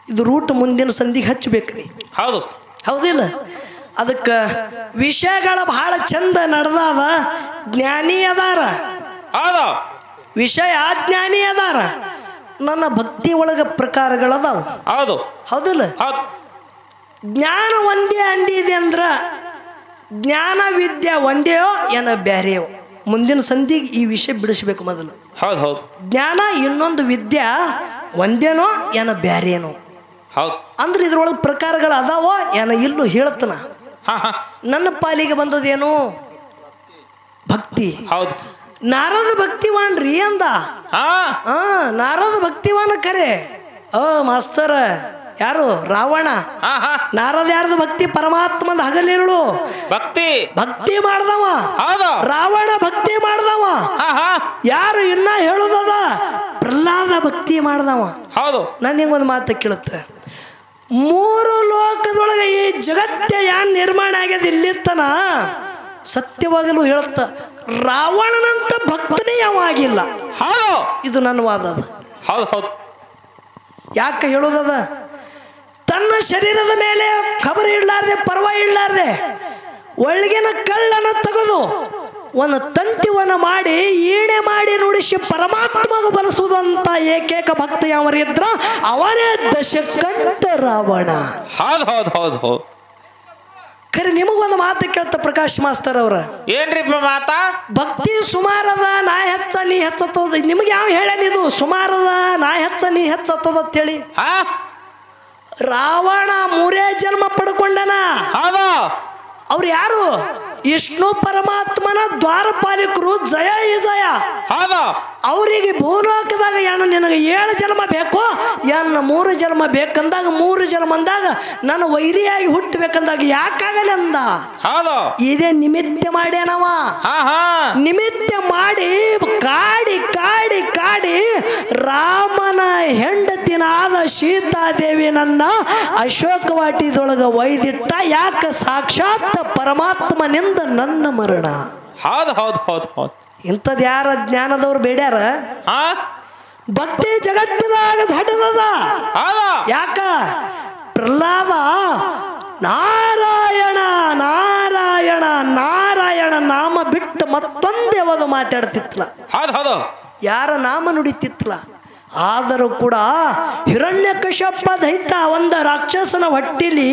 ಇದು ರೂಟ್ ಮುಂದಿನ ಸಂಧಿಗೆ ಹಚ್ಚಬೇಕ್ರಿ. ಹೌದು ಹೌದಿಲ್ಲ? ಅದಕ್ಕೆ ವಿಷಯಗಳ ಬಹಳ ಚಂದ ನಡೆದಾದ. ಜ್ಞಾನಿ ಅದಾರ, ಹೌದು. ವಿಷಯ ಜ್ಞಾನಿ ಅದಾರ. ನನ್ನ ಭಕ್ತಿ ಒಳಗ ಪ್ರಕಾರಗಳದಾವ. ಹೌದು ಹೌದಿಲ್ಲ? ಜ್ಞಾನ ಒಂದೇ ಅಂದಿದೆ ಅಂದ್ರ ಜ್ಞಾನ ವಿದ್ಯೆ ಒಂದೇಯೋ ಏನ ಬ್ಯಾರೆಯೋ? ಮುಂದಿನ ಸಂಧಿಗೆ ಈ ವಿಷಯ ಬಿಡಿಸ್ಬೇಕು ಮೊದಲು. ಹೌದು ಹೌದು ಜ್ಞಾನ ಇನ್ನೊಂದು ವಿದ್ಯಾ ಒಂದೇನೋ ಏನ ಬ್ಯಾರೇನೋ? ಹೌದು. ಅಂದ್ರೆ ಇದ್ರೊಳಗೆ ಪ್ರಕಾರಗಳು ಅದಾವೋ ಏನ ಇಲ್ಲೂ ಹೇಳ್ತನ. ಹಾ ಹಾ ನನ್ನ ಪಾಲಿಗೆ ಬಂದದೇನು? ಭಕ್ತಿ. ಹೌದು. ನಾರದ ಭಕ್ತಿವಾನ್ರಿ ಅಂದ. ಹಾ ನಾರದ ಭಕ್ತಿವಾನ ಕರೆ. ಮಾಸ್ತರ ಯಾರು? ರಾವಣ. ಹಾ ಹಾ ನಾರದ ಯಾರ್ದು ಭಕ್ತಿ? ಪರಮಾತ್ಮದ ಹಗಲಿರುಳು ಭಕ್ತಿ ಮಾಡ್ದವ. ಹೌದು. ರಾವಣ ಭಕ್ತಿ ಮಾಡ್ದವ. ಹಾ ಹಾ ಯಾರು ಇನ್ನ ಹೇಳುದದ? ಪ್ರಹ್ಲಾದ ಭಕ್ತಿ ಮಾಡ್ದವ. ಹೌದು. ನಾನು ಹಿಂಗೊಂದು ಮಾತು ಕೇಳುತ್ತೆ. ಮೂರು ಲೋಕದೊಳಗೆ ಈ ಜಗತ್ತೇ ಯಾನ್ ನಿರ್ಮಾಣ ಆಗ್ಯದ ಇಲ್ಲಿತ್ತನ ಸತ್ಯವಾಗಲೂ ಹೇಳುತ್ತ ರಾವಣನಂತ ಭಕ್ತನೇ ಯಾವಾಗಿಲ್ಲ. ಹೌದು. ಇದು ನನ್ನ ವಾದ ಅದ. ಹೌದು ಹೌದು. ಯಾಕೆ ಹೇಳೋದದ? ತನ್ನ ಶರೀರದ ಮೇಲೆ ಖಬರ್ ಇಡ್ಲಾರ್ದೆ ಪರ್ವ ಇಡ್ಲಾರ್ದೆ ಒಳಗಿನ ಕಳ್ಳನ ತೆಗೆದು ಒಂದು ತಂತಿವನ್ನ ಮಾಡಿ ಈಣೆ ಮಾಡಿ ನುಡಿಸಿ ಪರಮಾತ್ಮಗ ಬಲಿಸುವುದಂತ ಏಕೈಕ ಭಕ್ತ ಯಾವರಿದ್ರ ಅವನೇ ದಶಕಂಠ ರಾವಣ. ಹೌದು ಹೌದು ಹೌದು ಹೌದು. ಖರೆ ನಿಮಗೊಂದು ಮಾತು ಕೇಳ್ತ ಪ್ರಕಾಶ್ ಮಾಸ್ತರ್ ಅವ್ರ. ಏನ್ರಿಪ್ಪ ಮಾತಾ? ಭಕ್ತಿ ಸುಮಾರದ ನಾ ಹೆಚ್ಚ ನೀ ಹೆಚ್ಚತ್ತದ. ನಿಮ್ಗೆ ಯಾವ ಹೇಳೇನಿದು? ಸುಮಾರದ ನಾ ಹೆಚ್ಚ ನೀ ಹೆಚ್ಚತ್ತದ ಅಂತೇಳಿ. ಹಾ ರಾವಣ 3 ಜನ್ಮ ಪಡ್ಕೊಂಡನ. ಹೌದು. ಅವ್ರು ಯಾರು? ವಿಷ್ಣು ಪರಮಾತ್ಮನ ದ್ವಾರಪಾಲಿಕರು. ಜಯ ವಿಜಯ. ಹೌದು. ಅವರಿಗೆ ಭೂಲೋಕದಾಗ ಏನು ನಿನಗೆ 7 ಜನ್ಮ ಬೇಕು ಏನು 3 ಜನ್ಮ ಬೇಕಂದಾಗ 3 ಜನ್ಮ ಅಂದಾಗ ನಾನು ವೈರಿಯಾಗಿ ಹುಟ್ಟಬೇಕಂದಾಗ ಯಾಕಾಗಲ್ಲ ಅಂದ. ಹೌದು. ಇದೇ ನಿಮಿತ್ತ ಮಾಡ್ಯಾನವ. ಹಾ ಹಾ ನಿಮಿತ್ತ ಮಾಡಿ ಕಾಡಿ ಕಾಡಿ ಕಾಡಿ ರಾಮನ ಹೆಂಡತಿನಾದ ಸೀತಾದೇವಿ ನನ್ನ ಅಶೋಕವಾಟಿದೊಳಗ ಒಯ್ದಿಟ್ಟ. ಯಾಕೆ? ಸಾಕ್ಷಾತ್ ಪರಮಾತ್ಮನಿಂದ ನನ್ನ ಮರಣ. ಹೌದು ಹೌದು ಹೌದು ಹೌದು. ಇಂಥದ್ದು ಯಾರ ಜ್ಞಾನದವ್ರು ಬೇಡ್ಯಾರ? ಹಾ ಭಕ್ತಿ ಜಗತ್ತಿನಾಗ ದೊಡ್ಡದದ. ಹೌದು. ಯಾಕ? ಪ್ರಹ್ಲಾದ ನಾರಾಯಣ ನಾರಾಯಣ ನಾರಾಯಣ ನಾಮ ಬಿಟ್ಟು ಮತ್ತೊಂದು ಯಾವುದು ಮಾತಾಡ್ತಿತ್ಲ. ಹೌದು ಹೌದು. ಯಾರ ನಾಮ ನುಡಿತಿತ್ಲ. ಆದರೂ ಕೂಡ ಹಿರಣ್ಯಕಶ್ಯಪ ದೈತ ಒಂದು ರಾಕ್ಷಸನ ಹೊಟ್ಟಿಲಿ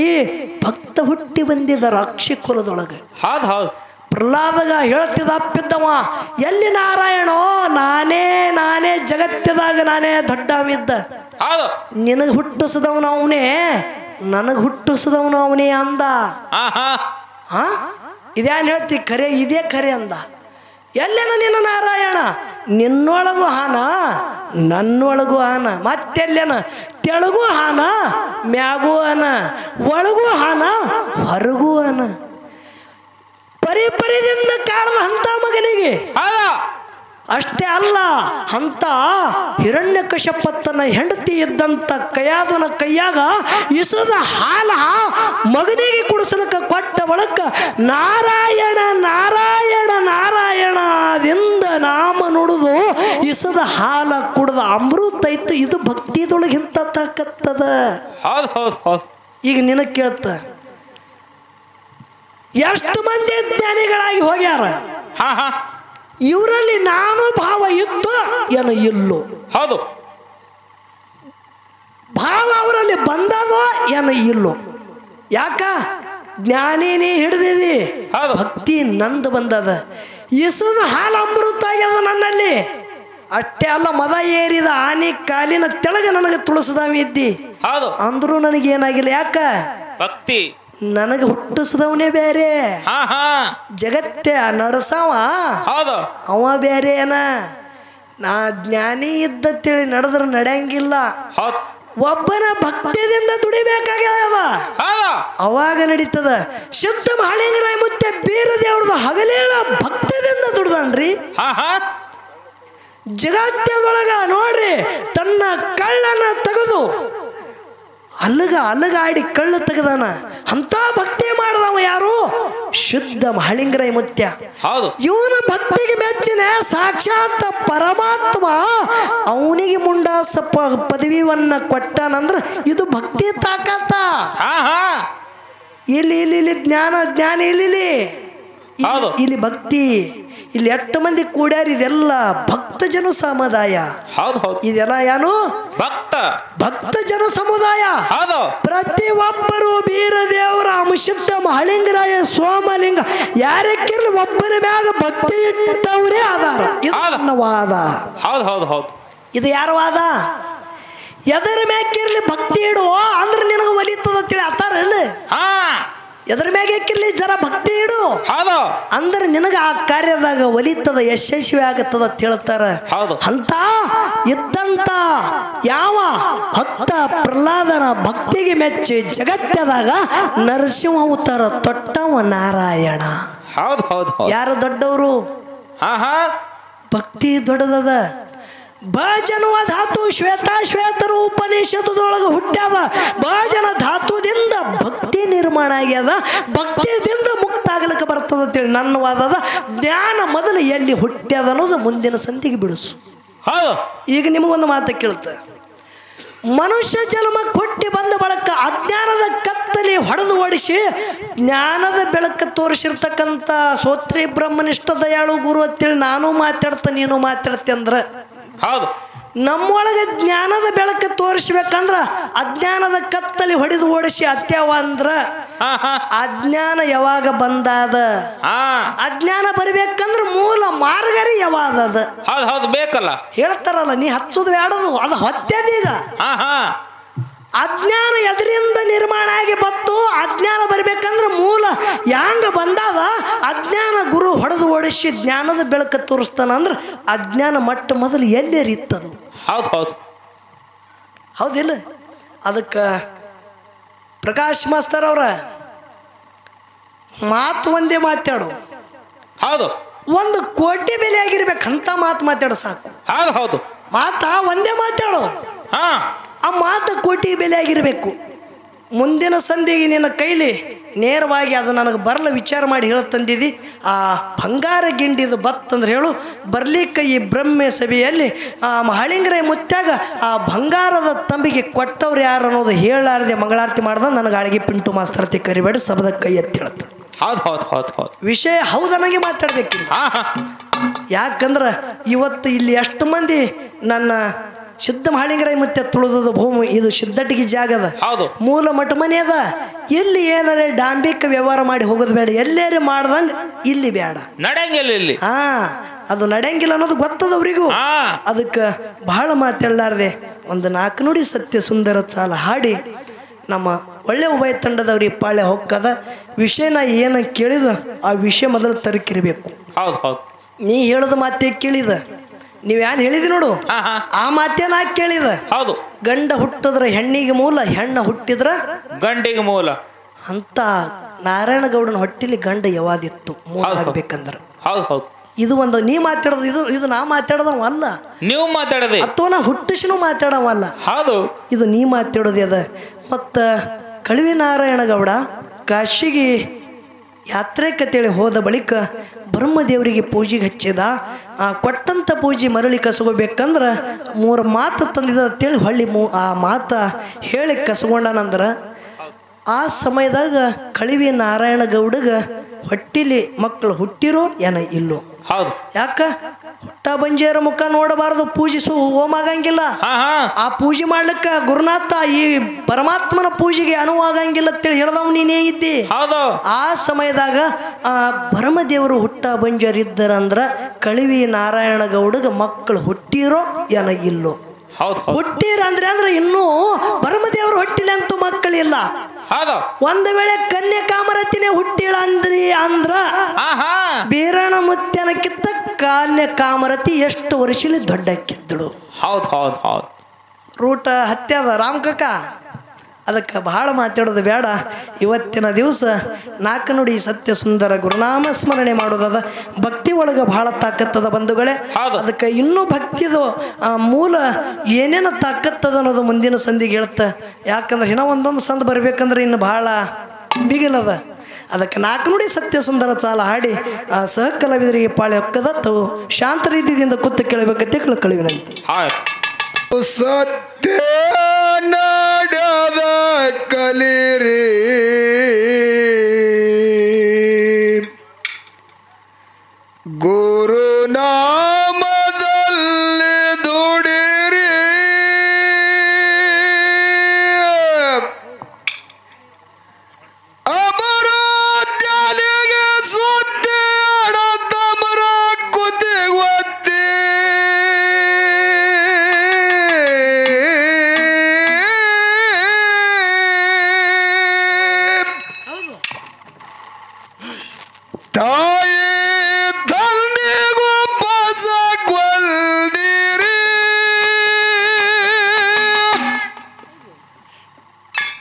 ಭಕ್ತ ಹುಟ್ಟಿ ಬಂದಿದ್ದ ರಾಕ್ಷಿ ಕುಲದೊಳಗೆ. ಹೌದು ಹೌದು. ಪ್ರಹ್ಲಾದಗ ಹೇಳ್ತಿದ್ದ ಅಪ್ಪಿದ್ದವ, ಎಲ್ಲಿ ನಾರಾಯಣೋ? ನಾನೇ ಜಗತ್ತಿದಾಗ ನಾನೇ ದೊಡ್ಡವಿದ್ದ. ಹೌದು. ನಿನಗೆ ಹುಟ್ಟಿಸಿದವನು ಅವನೇ, ನನಗೆ ಹುಟ್ಟಿಸಿದವನು ಅವನೇ ಅಂದ. ಹಾ ಇದೇನು ಹೇಳ್ತಿ? ಖರೆ ಇದೇ ಖರೆ ಅಂದ. ಎಲ್ಲೇನ ನಿನ್ನ ನಾರಾಯಣ? ನಿನ್ನೊಳಗೂ ಹಾನ ನನ್ನೊಳಗೂ ಹಾನ. ಮತ್ತೆಲ್ಲೇನ? ತೆಳಗೂ ಹಾನ ಮ್ಯಾಗೂ ಹಾನ ಒಳಗೂ ಹಾನ ಹೊರಗೂ ಹಾನ. ಪರಿಪರಿದಿಂದ ಕಾಣದ ಅಂತ ಮಗನಿಗೆ. ಅಷ್ಟೇ ಅಲ್ಲ, ಅಂತ ಹಿರಣ್ಯಕಶ್ಯಪನ ಹೆಂಡತಿ ಇದ್ದಂತ ಕೈಯಾದನ ಕೈಯಾಗ ಇಸದ ಹಾಲ ಮಗನಿಗೆ ಕುಡಿಸಲಕ್ಕ ಕೊಟ್ಟ ಬಳಕ ನಾರಾಯಣ ನಾರಾಯಣ ನಾರಾಯಣದಿಂದ ನಾಮ ನುಡಿದು ಇಸದ ಹಾಲ ಕುಡ್ದ ಅಮೃತ ಐತು. ಇದು ಭಕ್ತಿದೊಳಗೆ ಇಂತ ತಾಕತ್ತದ. ಈಗ ನಿನಗೆ ಕೇಳ್ತ, ಎಷ್ಟು ಮಂದಿ ಜ್ಞಾನಿಗಳಾಗಿ ಹೋಗ್ಯಾರ? ಇವರಲ್ಲಿ ನಾನು ಭಾವ ಇತ್ತು ಏನು ಇಲ್ಲೋ? ಹೌದು. ಭಾವ ಅವರಲ್ಲಿ ಬಂದದೋ ಏನು ಇಲ್ಲೋ? ಯಾಕ? ಜ್ಞಾನಿನೇ ಹಿಡಿದಿದಿ, ಭಕ್ತಿ ನಂದು ಬಂದದ. ಇಸದ ಹಾಲು ಅಮೃತ ಆಗ್ಯದ ನನ್ನಲ್ಲಿ. ಅಷ್ಟೇ ಅಲ್ಲ, ಮದ ಏರಿದ ಆನಿ ಕಾಲಿನ ತೆಳಗ ನನಗೆ ತುಳಸದವಿದ್ದಿ ಅಂದ್ರೂ ನನಗೇನಾಗಿಲ್ಲ. ಯಾಕ? ಭಕ್ತಿ. ನನಗೆ ಹುಟ್ಟಿಸಿದವನೇ ಬೇರೆ, ಜಗತ್ತೆ ನಡೆಸವ ಅವ ಬೇರೆ. ಏನ ನಾ ಜ್ಞಾನಿ ಇದ್ದತ್ತೇಳಿ ನಡೆದ್ರೆ ನಡೆಯಂಗಿಲ್ಲ. ಒಬ್ಬನ ಭಕ್ತಿಯಿಂದ ದುಡಿಬೇಕಾಗ್ಯದ, ಅವಾಗ ನಡೀತದ. ಶುದ್ಧ ಮಹಾಲಿಂಗರಾಯ ಮುತ್ತೆ ಬೀರ ದೇವ್ರದ್ದು ಹಗಲೇಳ ಭಕ್ತಿದಿಂದ ದುಡ್ದನ್ರಿ. ಜಗತ್ತದೊಳಗ ನೋಡ್ರಿ, ತನ್ನ ಕಳ್ಳನ ತೆಗೆದು ಅಲಗಾಡಿ ಕಳ್ಳ ತೆಗೆದಾನ. ಅಂತ ಭಕ್ತಿ ಮಾಡಿದವ ಯಾರು? ಶುದ್ಧ ಮಹಾಲಿಂಗರಾಯ ಮುತ್ಯ. ಇವನ ಭಕ್ತಿಗೆ ಮೆಚ್ಚಿನ ಸಾಕ್ಷಾತ್ ಪರಮಾತ್ಮ ಅವನಿಗೆ ಮುಂಡಾಸ ಪದವಿಯನ್ನ ಕೊಟ್ಟಾನಂದ್ರ ಇದು ಭಕ್ತಿ ತಾಕತ್ತ. ಇಲ್ಲಿ ಇಲ್ಲಿ ಇಲ್ಲಿ ಜ್ಞಾನ ಇಲ್ಲಿ ಭಕ್ತಿ. ಇಲ್ಲಿ 8 ಮಂದಿ ಕೂಡ್ಯಾರ, ಇದೆಲ್ಲ ಭಕ್ತ ಜನ ಸಮುದಾಯ. ಹೌದು ಹೌದು. ಇದೆಲ್ಲ ಏನು? ಭಕ್ತ ಜನ ಸಮುದಾಯ. ಹೌದು. ಪ್ರತಿ ಒಬ್ಬರು ಬೀರದೇವರ ಅಂಶುದ್ಧ ಮಹಳಿಂಗರಾಯ ಸೋಮಲಿಂಗ ಯಾರಕ್ಕಿರ್ಲಿ ಒಬ್ಬರ ಮ್ಯಾಗ ಭಕ್ತಿ ಇಟ್ಟವರೇ ಆಧಾರ. ಇದು ನನ್ನ ವಾದ. ಹೌದು ಹೌದು ಹೌದು. ಇದು ಯಾರ ವಾದ? ಎದರ ಮ್ಯಾಕಿರ್ಲಿ ಭಕ್ತಿ ಇಡು ಅಂದ್ರೆ ನಿನಗೆ ಒಲಿತದ ತಿಳಿ ಆತಾರಲ್ಲ. ಎದರ ಮ್ಯಾಗಿರ್ಲಿ ಜರ ಭಕ್ತಿ ಇಡು ಅಂದ್ರೆ ನಿನಗ ಆ ಕಾರ್ಯದಾಗ ಒಲಿತದ, ಯಶಸ್ವಿ ಆಗತ್ತದ ತಿಳ್ತಾರ. ಅಂತ ಇದ್ದಂತ ಯಾವ ಭಕ್ತ ಪ್ರಹ್ಲಾದನ ಭಕ್ತಿಗೆ ಮೆಚ್ಚಿ ಜಗತ್ತದಾಗ ನರಸಿಂಹ ಅವತಾರ ತೊಟ್ಟವ ನಾರಾಯಣ. ಹೌದು ಹೌದು. ಯಾರು ದೊಡ್ಡವರು? ಭಕ್ತಿ ದೊಡ್ಡದದ. ಭಜನುವ ಧಾತು ಶ್ವೇತಾಶ್ವೇತರ ಉಪನಿಷತ್ತದೊಳಗೆ ಹುಟ್ಟ್ಯಾದ. ಭಜನ ಧಾತುದಿಂದ ಭಕ್ತಿ ನಿರ್ಮಾಣ ಆಗ್ಯದ. ಭಕ್ತಿಯಿಂದ ಮುಕ್ತ ಆಗ್ಲಿಕ್ಕೆ ಬರ್ತದ ಅಂತೇಳಿ ನನ್ನ ವಾದದ. ಜ್ಞಾನ ಮೊದಲು ಎಲ್ಲಿ ಹುಟ್ಟ್ಯಾದ ಅನ್ನೋದು ಮುಂದಿನ ಸಂಧಿಗೆ ಬಿಡಿಸು. ಈಗ ನಿಮಗೊಂದು ಮಾತು ಕೇಳ್ತ. ಮನುಷ್ಯ ಜನ್ಮ ಕೊಟ್ಟಿ ಬಂದ ಬಳಕ ಅಜ್ಞಾನದ ಕತ್ತಲಿ ಹೊಡೆದು ಓಡಿಸಿ ಜ್ಞಾನದ ಬೆಳಕು ತೋರಿಸಿರ್ತಕ್ಕಂಥ ಸೋತ್ರಿ ಬ್ರಹ್ಮನಿಷ್ಠ ದಯಾಳು ಗುರು ಅಂತೇಳಿ ನಾನು ಮಾತಾಡ್ತ ನೀನು ಮಾತಾಡ್ತೆ ಅಂದ್ರ ಹೌದು. ನಮ್ಮೊಳಗೆ ಜ್ಞಾನದ ಬೆಳಕು ತೋರಿಸ್ಬೇಕಂದ್ರ ಅಜ್ಞಾನದ ಕತ್ತಲಿ ಹೊಡೆದು ಓಡಿಸಿ ಅತ್ಯವ ಅಂದ್ರ ಅಜ್ಞಾನ ಯಾವಾಗ ಬಂದಾದ? ಅಜ್ಞಾನ ಬರ್ಬೇಕಂದ್ರ ಮೂಲ ಮಾರ್ಗರಿ ಯಾವಾದದ? ಹೌದು ಹೌದು ಬೇಕಲ್ಲ. ಹೇಳ್ತಾರಲ್ಲ, ನೀ ಹಚ್ಚೋದು ಬೇಡದು ಅದು ಹೊತ್ತದೀಗ. ಅಜ್ಞಾನ ಎದರಿಂದ ನಿರ್ಮಾಣ ಆಗಿ ಬತ್ತು? ಅಜ್ಞಾನ ಬರ್ಬೇಕಂದ್ರೆ ಮೂಲ ಯಾಂಗ ಬಂದಾದ? ಅಜ್ಞಾನ ಗುರು ಹೊಡೆದು ಓಡಿಸಿ ಜ್ಞಾನದ ಬೆಳಕು ತೋರಿಸ್ತಾನ ಅಂದ್ರೆ ಅಜ್ಞಾನ ಮಟ್ಟ ಮೊದಲು ಎಲ್ಲಿ ಇತ್ತದು? ಹೌದು ಹೌದು ಹೌದಿಲ್ಲ? ಅದಕ್ಕೆ ಪ್ರಕಾಶ್ ಮಾಸ್ತರ್ ಅವರ ಮಾತು ಒಂದೇ ಮಾತಾಡು. ಹೌದು. 1 ಕೋಟಿ ಬೆಲೆ ಆಗಿರ್ಬೇಕಂತ ಮಾತು ಮಾತಾಡು ಸಾಕು. ಹೌದು ಹೌದು. ಮಾತ ಒಂದೇ ಮಾತಾಡು. ಆ ಮಾತು ಕೋಟಿ ಬೆಲೆ ಆಗಿರಬೇಕು. ಮುಂದಿನ ಸಂಧಿಗೆ ನಿನ್ನ ಕೈಲಿ ನೇರವಾಗಿ ಅದು ನನಗೆ ಬರಲು ವಿಚಾರ ಮಾಡಿ ಹೇಳತಂದಿದ್ದಿ. ಆ ಬಂಗಾರ ಗಿಂಡಿದು ಬತ್ತಂದ್ರೆ ಹೇಳು. ಬರ್ಲಿಕ್ಕೆ ಈ ಬ್ರಹ್ಮೆ ಸಭೆಯಲ್ಲಿ ಆ ಮಹಳಿಂಗರ ಮುತ್ಯಾಗ ಆ ಬಂಗಾರದ ತಂಬಿಗೆ ಕೊಟ್ಟವ್ರು ಯಾರು ಅನ್ನೋದು ಹೇಳಾರದೆ ಮಂಗಳಾರತಿ ಮಾಡ್ದ ನನಗೆ ಆಳಿಗೆ ಪಿಂಟು ಮಾಸ್ತರ್ತಿ ಕರಿಬೇಡ ಸಬದ ಕೈ ಎತ್ತಿ ಹೇಳ್ತ. ಹೌದು ಹೌದು ಹೌದು ಹೌದು. ವಿಷಯ ಹೌದನಾಗೆ ಮಾತಾಡ್ಬೇಕಿಲ್ಲ. ಯಾಕಂದ್ರೆ ಇವತ್ತು ಇಲ್ಲಿ ಎಷ್ಟು ಮಂದಿ ನನ್ನ ಸಿದ್ಧ ಮಹಳಿಂಗರಾಯ ಮತ್ತೆ ತುಳಿದ ಭೂಮಿ ಇದು ಸಿದ್ಧಟಿಗೆ ಜಾಗದ. ಮೂಲ ಮಠ ಮನೆ ಅದ. ಇಲ್ಲಿ ಏನಾರೇ ಡಾಂಬಿಕ ವ್ಯವಹಾರ ಮಾಡಿ ಹೋಗೋದು ಬೇಡ. ಎಲ್ಲೇರಿ ಮಾಡ್ದಂಗ ಇಲ್ಲಿ ಬೇಡ, ನಡೆಯಂಗಿಲ್ಲ ಇಲ್ಲಿ. ಅದು ನಡೆಯಂಗಿಲ್ಲ ಅನ್ನೋದು ಗೊತ್ತದವ್ರಿಗೂ. ಅದಕ್ಕೆ ಬಹಳ ಮಾತಾಡಲಾರ್ದೆ 4 ನುಡಿ ಸತ್ಯ ಸುಂದರ ಸಾಲ ಹಾಡಿ ನಮ್ಮ ಒಳ್ಳೆ ಉಭಯ ತಂಡದವ್ರಿಗೆ ಪಾಳೆ ಹೋಗ್ಕದ. ವಿಷಯನ ಏನು ಕೇಳಿದ ಆ ವಿಷಯ ಮೊದಲು ತರಕಿರಬೇಕು. ಹೌದು ಹೌದು. ನೀ ಹೇಳದ ಮಾತೇ ಕೇಳಿದ, ನೀವ್ಯಾನು ಹೇಳಿದಿ ನೋಡು ಆ ಮಾತೇ ನಾ ಕೇಳಿದ. ಹೌದು. ಗಂಡ ಹುಟ್ಟಿದ್ರ ಹೆಣ್ಣಿಗೆ ಮೂಲ, ಹೆಣ್ಣ ಹುಟ್ಟಿದ್ರ ಗಂಡಿಗೆ ಮೂಲ ಅಂತ ನಾರಾಯಣ ಗೌಡನ ಹೊಟ್ಟಿಲಿ ಗಂಡ ಯಾವಾದಿತ್ತು ಮೂಲ ಆಗ್ಬೇಕಂದ್ರ. ಹೌದು ಹೌದು. ಇದು ಒಂದು ನೀ ಮಾತಾಡೋದು, ಇದು ನಾ ಮಾತಾಡೋದವಲ್ಲ, ನೀವು ಮಾತಾಡದೆ ಅಥವಾ ನಾ ಹುಟ್ಟಿಸಿನೂ ಮಾತಾಡವಲ್ಲ. ಹೌದು. ಇದು ನೀ ಮಾತಾಡೋದು ಅದ. ಮತ್ತ ಕಳವಿ ನಾರಾಯಣ ಗೌಡ ಕಾಶಿಗೆ ಯಾತ್ರೆ ಕತೇಳಿ ಹೋದ ಬಳಿಕ ಬ್ರಹ್ಮದೇವರಿಗೆ ಪೂಜೆಗೆ ಹಚ್ಚಿದ. ಕೊಟ್ಟಂಥ ಪೂಜೆ ಮರಳಿ ಕಸಗೋಬೇಕಂದ್ರೆ 3 ಮಾತು ತಂದಿದ ಅಂತೇಳಿ ಹೊಳ್ಳಿ ಆ ಮಾತ ಹೇಳಿ ಕಸಗೊಂಡನಂದ್ರೆ ಆ ಸಮಯದಾಗ ಕಳವಿ ನಾರಾಯಣ ಗೌಡಗ ಹೊಟ್ಟಿಲಿ ಮಕ್ಕಳು ಹುಟ್ಟಿರೋ ಏನ ಇಲ್ಲೋ. ಹೌದು. ಯಾಕ ಹುಟ್ಟ ಬಂಜೇರ ಮುಖ ನೋಡಬಾರದು, ಪೂಜಿಸು ಹೋಮ ಆಗಂಗಿಲ್ಲ. ಆ ಪೂಜೆ ಮಾಡ್ಲಿಕ್ಕ ಗುರುನಾಥ ಈ ಪರಮಾತ್ಮನ ಪೂಜೆಗೆ ಅನುವಾಗಂಗಿಲ್ಲ ಅಂತೇಳಿ ಹೇಳ್ದವ್ ನೀನೇ ಇದ್ದಿ. ಆ ಸಮಯದಾಗ ಆ ಬ್ರಹ್ಮದೇವರು ಹುಟ್ಟ ಬಂಜರ್ ಇದ್ದರಂದ್ರ ಕಳವಿ ನಾರಾಯಣ ಗೌಡಗ ಮಕ್ಕಳು ಹುಟ್ಟಿರೋ ಏನ ಇಲ್ಲೋ. ಹುಟ್ಟಿರ ಅಂದ್ರೆ ಇನ್ನೂ ಬ್ರಹ್ಮದೇವರು ಹೊಟ್ಟಿಲ್ಲ ಅಂತೂ ಮಕ್ಕಳಿಲ್ಲ. ಒಂದು ವೇಳೆ ಕನ್ಯಾ ಕಾಮರತಿನೇ ಹುಟ್ಟಿಳ ಅಂದ್ರ ಬೀರಣ ಮುತ್ಯನಕ್ಕಿಂತ ಕನ್ಯಾ ಕಾಮರತಿ ಎಷ್ಟು ವರ್ಷಲಿ ದೊಡ್ಡಕ್ಕಿದ್ದಳು. ಹೌದು ಹೌದು ಹೌದು. ರೂಟ ಹತ್ಯದ ರಾಮಕಕ್ಕ. ಅದಕ್ಕೆ ಬಹಳ ಮಾತಾಡೋದು ಬೇಡ. ಇವತ್ತಿನ ದಿವಸ 4 ನುಡಿ ಸತ್ಯ ಸುಂದರ ಗುರುನಾಮ ಸ್ಮರಣೆ ಮಾಡೋದದ. ಭಕ್ತಿ ಒಳಗೆ ಬಹಳ ತಾಕತ್ತದ ಬಂಧುಗಳೇ. ಅದಕ್ಕೆ ಇನ್ನೂ ಭಕ್ತಿದು ಮೂಲ ಏನೇನು ತಾಕತ್ತದ ಅನ್ನೋದು ಮುಂದಿನ ಸಂಧಿಗೆ ಹೇಳ್ತ. ಯಾಕಂದ್ರೆ ಇನ್ನೂ ಒಂದೊಂದು ಸಂದ ಬರ್ಬೇಕಂದ್ರೆ ಇನ್ನು ಬಹಳ ಬಿಗಿಲದ. ಅದಕ್ಕೆ 4 ನುಡಿ ಸತ್ಯ ಸುಂದರ ಚಾಲ ಹಾಡಿ ಆ ಸಹ ಕಲಾವಿದರಿಗೆ ಪಾಳೆ ಹೊಕ್ಕದತ್ತು ಶಾಂತ ರೀತಿಯಿಂದ ಕೂತು ಕೇಳಬೇಕಂತ ಕಳಿವಿನಂತೆ. ಸತ್ಯ ನಡೆದ ಕಲಿರಿ ಗುರು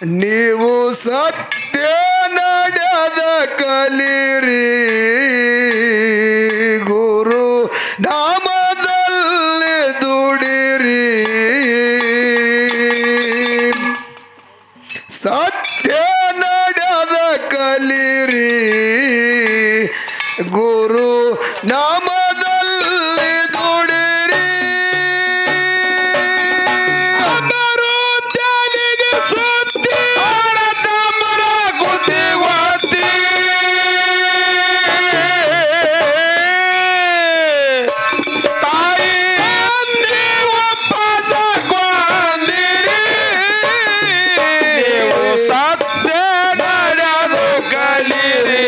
ನೀವು ಸತ್ಯ ನಡೆದ ಕಲಿರಿ ಗುರು ನಾಮದಲ್ಲಿ ದುಡಿರಿ ಸತ್ಯ ನಡೆದ ಕಲಿರಿ ಗುರು ನಾಮದಲ್ಲಿ ದುಡಿರಿ ಬರುತ್ತಾನಿಗೆ ಸುದ್ದಿ ತಮ್ಮರ ಗುದ್ದಿ ಒತ್ತಿ ತಾಯಿ ನೀವು ಪಾಸಗೊಂದಿರಿ ನೀವು ಸತ್ಯ ನಡೆದು ಕಲಿರಿ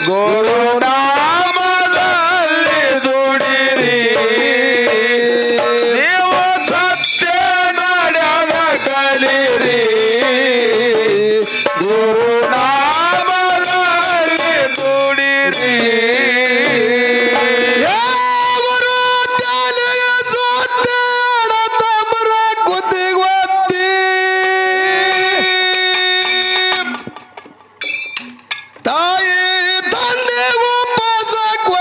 ಗುರು ನಾಮದಲ್ಲಿ ದುಡಿರಿ ನೀವು ಸತ್ಯ ನಡೆದ ಕಲಿರಿ ಗುರು ನಾಮದಲ್ಲಿ ದುಡಿರಿ ಯಾವರು ತಲೆಗೆ ಸುತ್ತಿ ತಮ್ಮರ ಕುತ್ತಿಗೊತ್ತಿ ತಾಯಿ ತಂದೆ ಒಪ್ಪಸಕೊಂದಿರಿ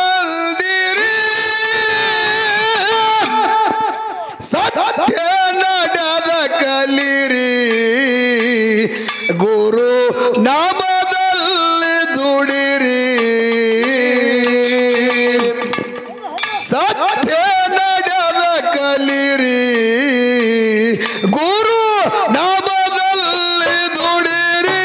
ಸತ್ಯ ನಡೆದ ಕಲಿರಿ ಗುರು ನಾಮದಲ್ಲಿ ದುಡಿರಿ ಸತ್ಯ ನಡೆದ ಕಲಿರಿ ಗುರು ನಾಮದಲ್ಲಿ ದುಡಿರಿ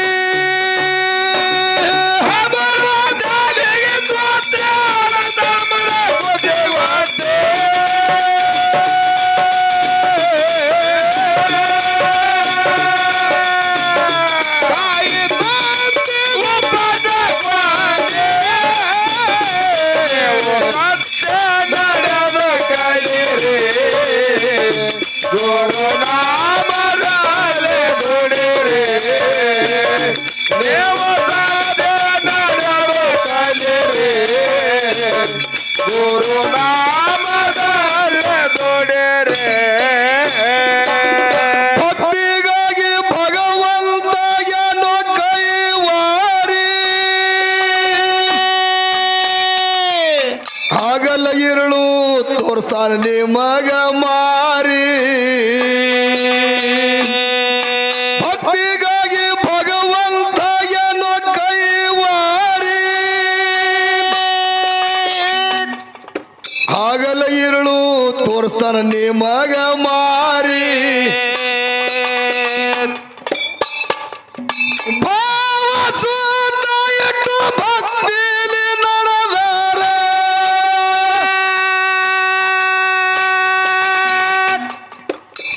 ಗುರು ನಾಮದಲ್ಲಿ ದುಡಿರಿ ನೀವು ಸತ್ಯ ನಡೆದು ಕಲಿರಿ ಗುರು ನಾಮದಲ್ಲಿ ದುಡಿರಿ ಭಕ್ತಿಗಾಗಿ ಭಗವಂತನು ಕೈವಾರಿ ಆಗಲ ಇರುಳು ತೋರಿಸ್ತಾನೆ ನಿಮಗ ಮಾರಿ ಭಕ್ತಿಗಾಗಿ ಭಗವಂತನು ಕೈವಾರಿ ಆಗಲ ಇರುಳು ತೋರಿಸ್ತಾನೆ ನಿಮಗ ಮಾರಿ ಭಾವಸೂತ ಇಟ್ಟು ಭಕ್ತಿಲಿ ನಡೆದಾರ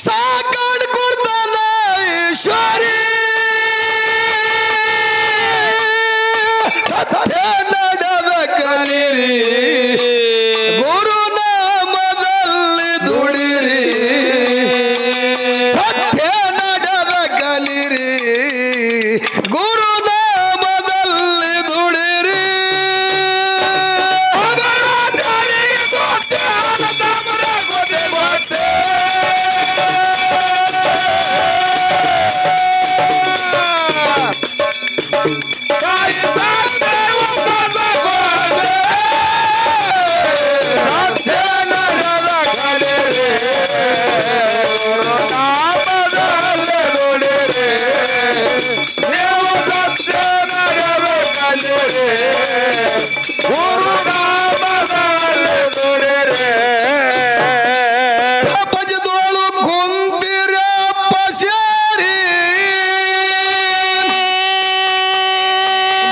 ಸಾಕಾಡ್ ಕೊಡ್ತಾನ ಈಶ್ವರಿ ಸತ್ಯ ನಡೆದ ಕಲಿರಿ ಗುರು ನಾಮದಲ್ಲಿ ದುಡಿರಿ ಸತ್ಯ ನಡೆದ ಕಲಿರಿ ಗುರು ನಾಮದಲ್ಲಿ ದುಡಿರಿ ಗುರು ನಾಮದಲ್ಲಿ ದುಡಿರಿ ಪ್ರಪಂಚದೊಳು ಕುಂತಿರಪ್ಪ ಸೇರಿ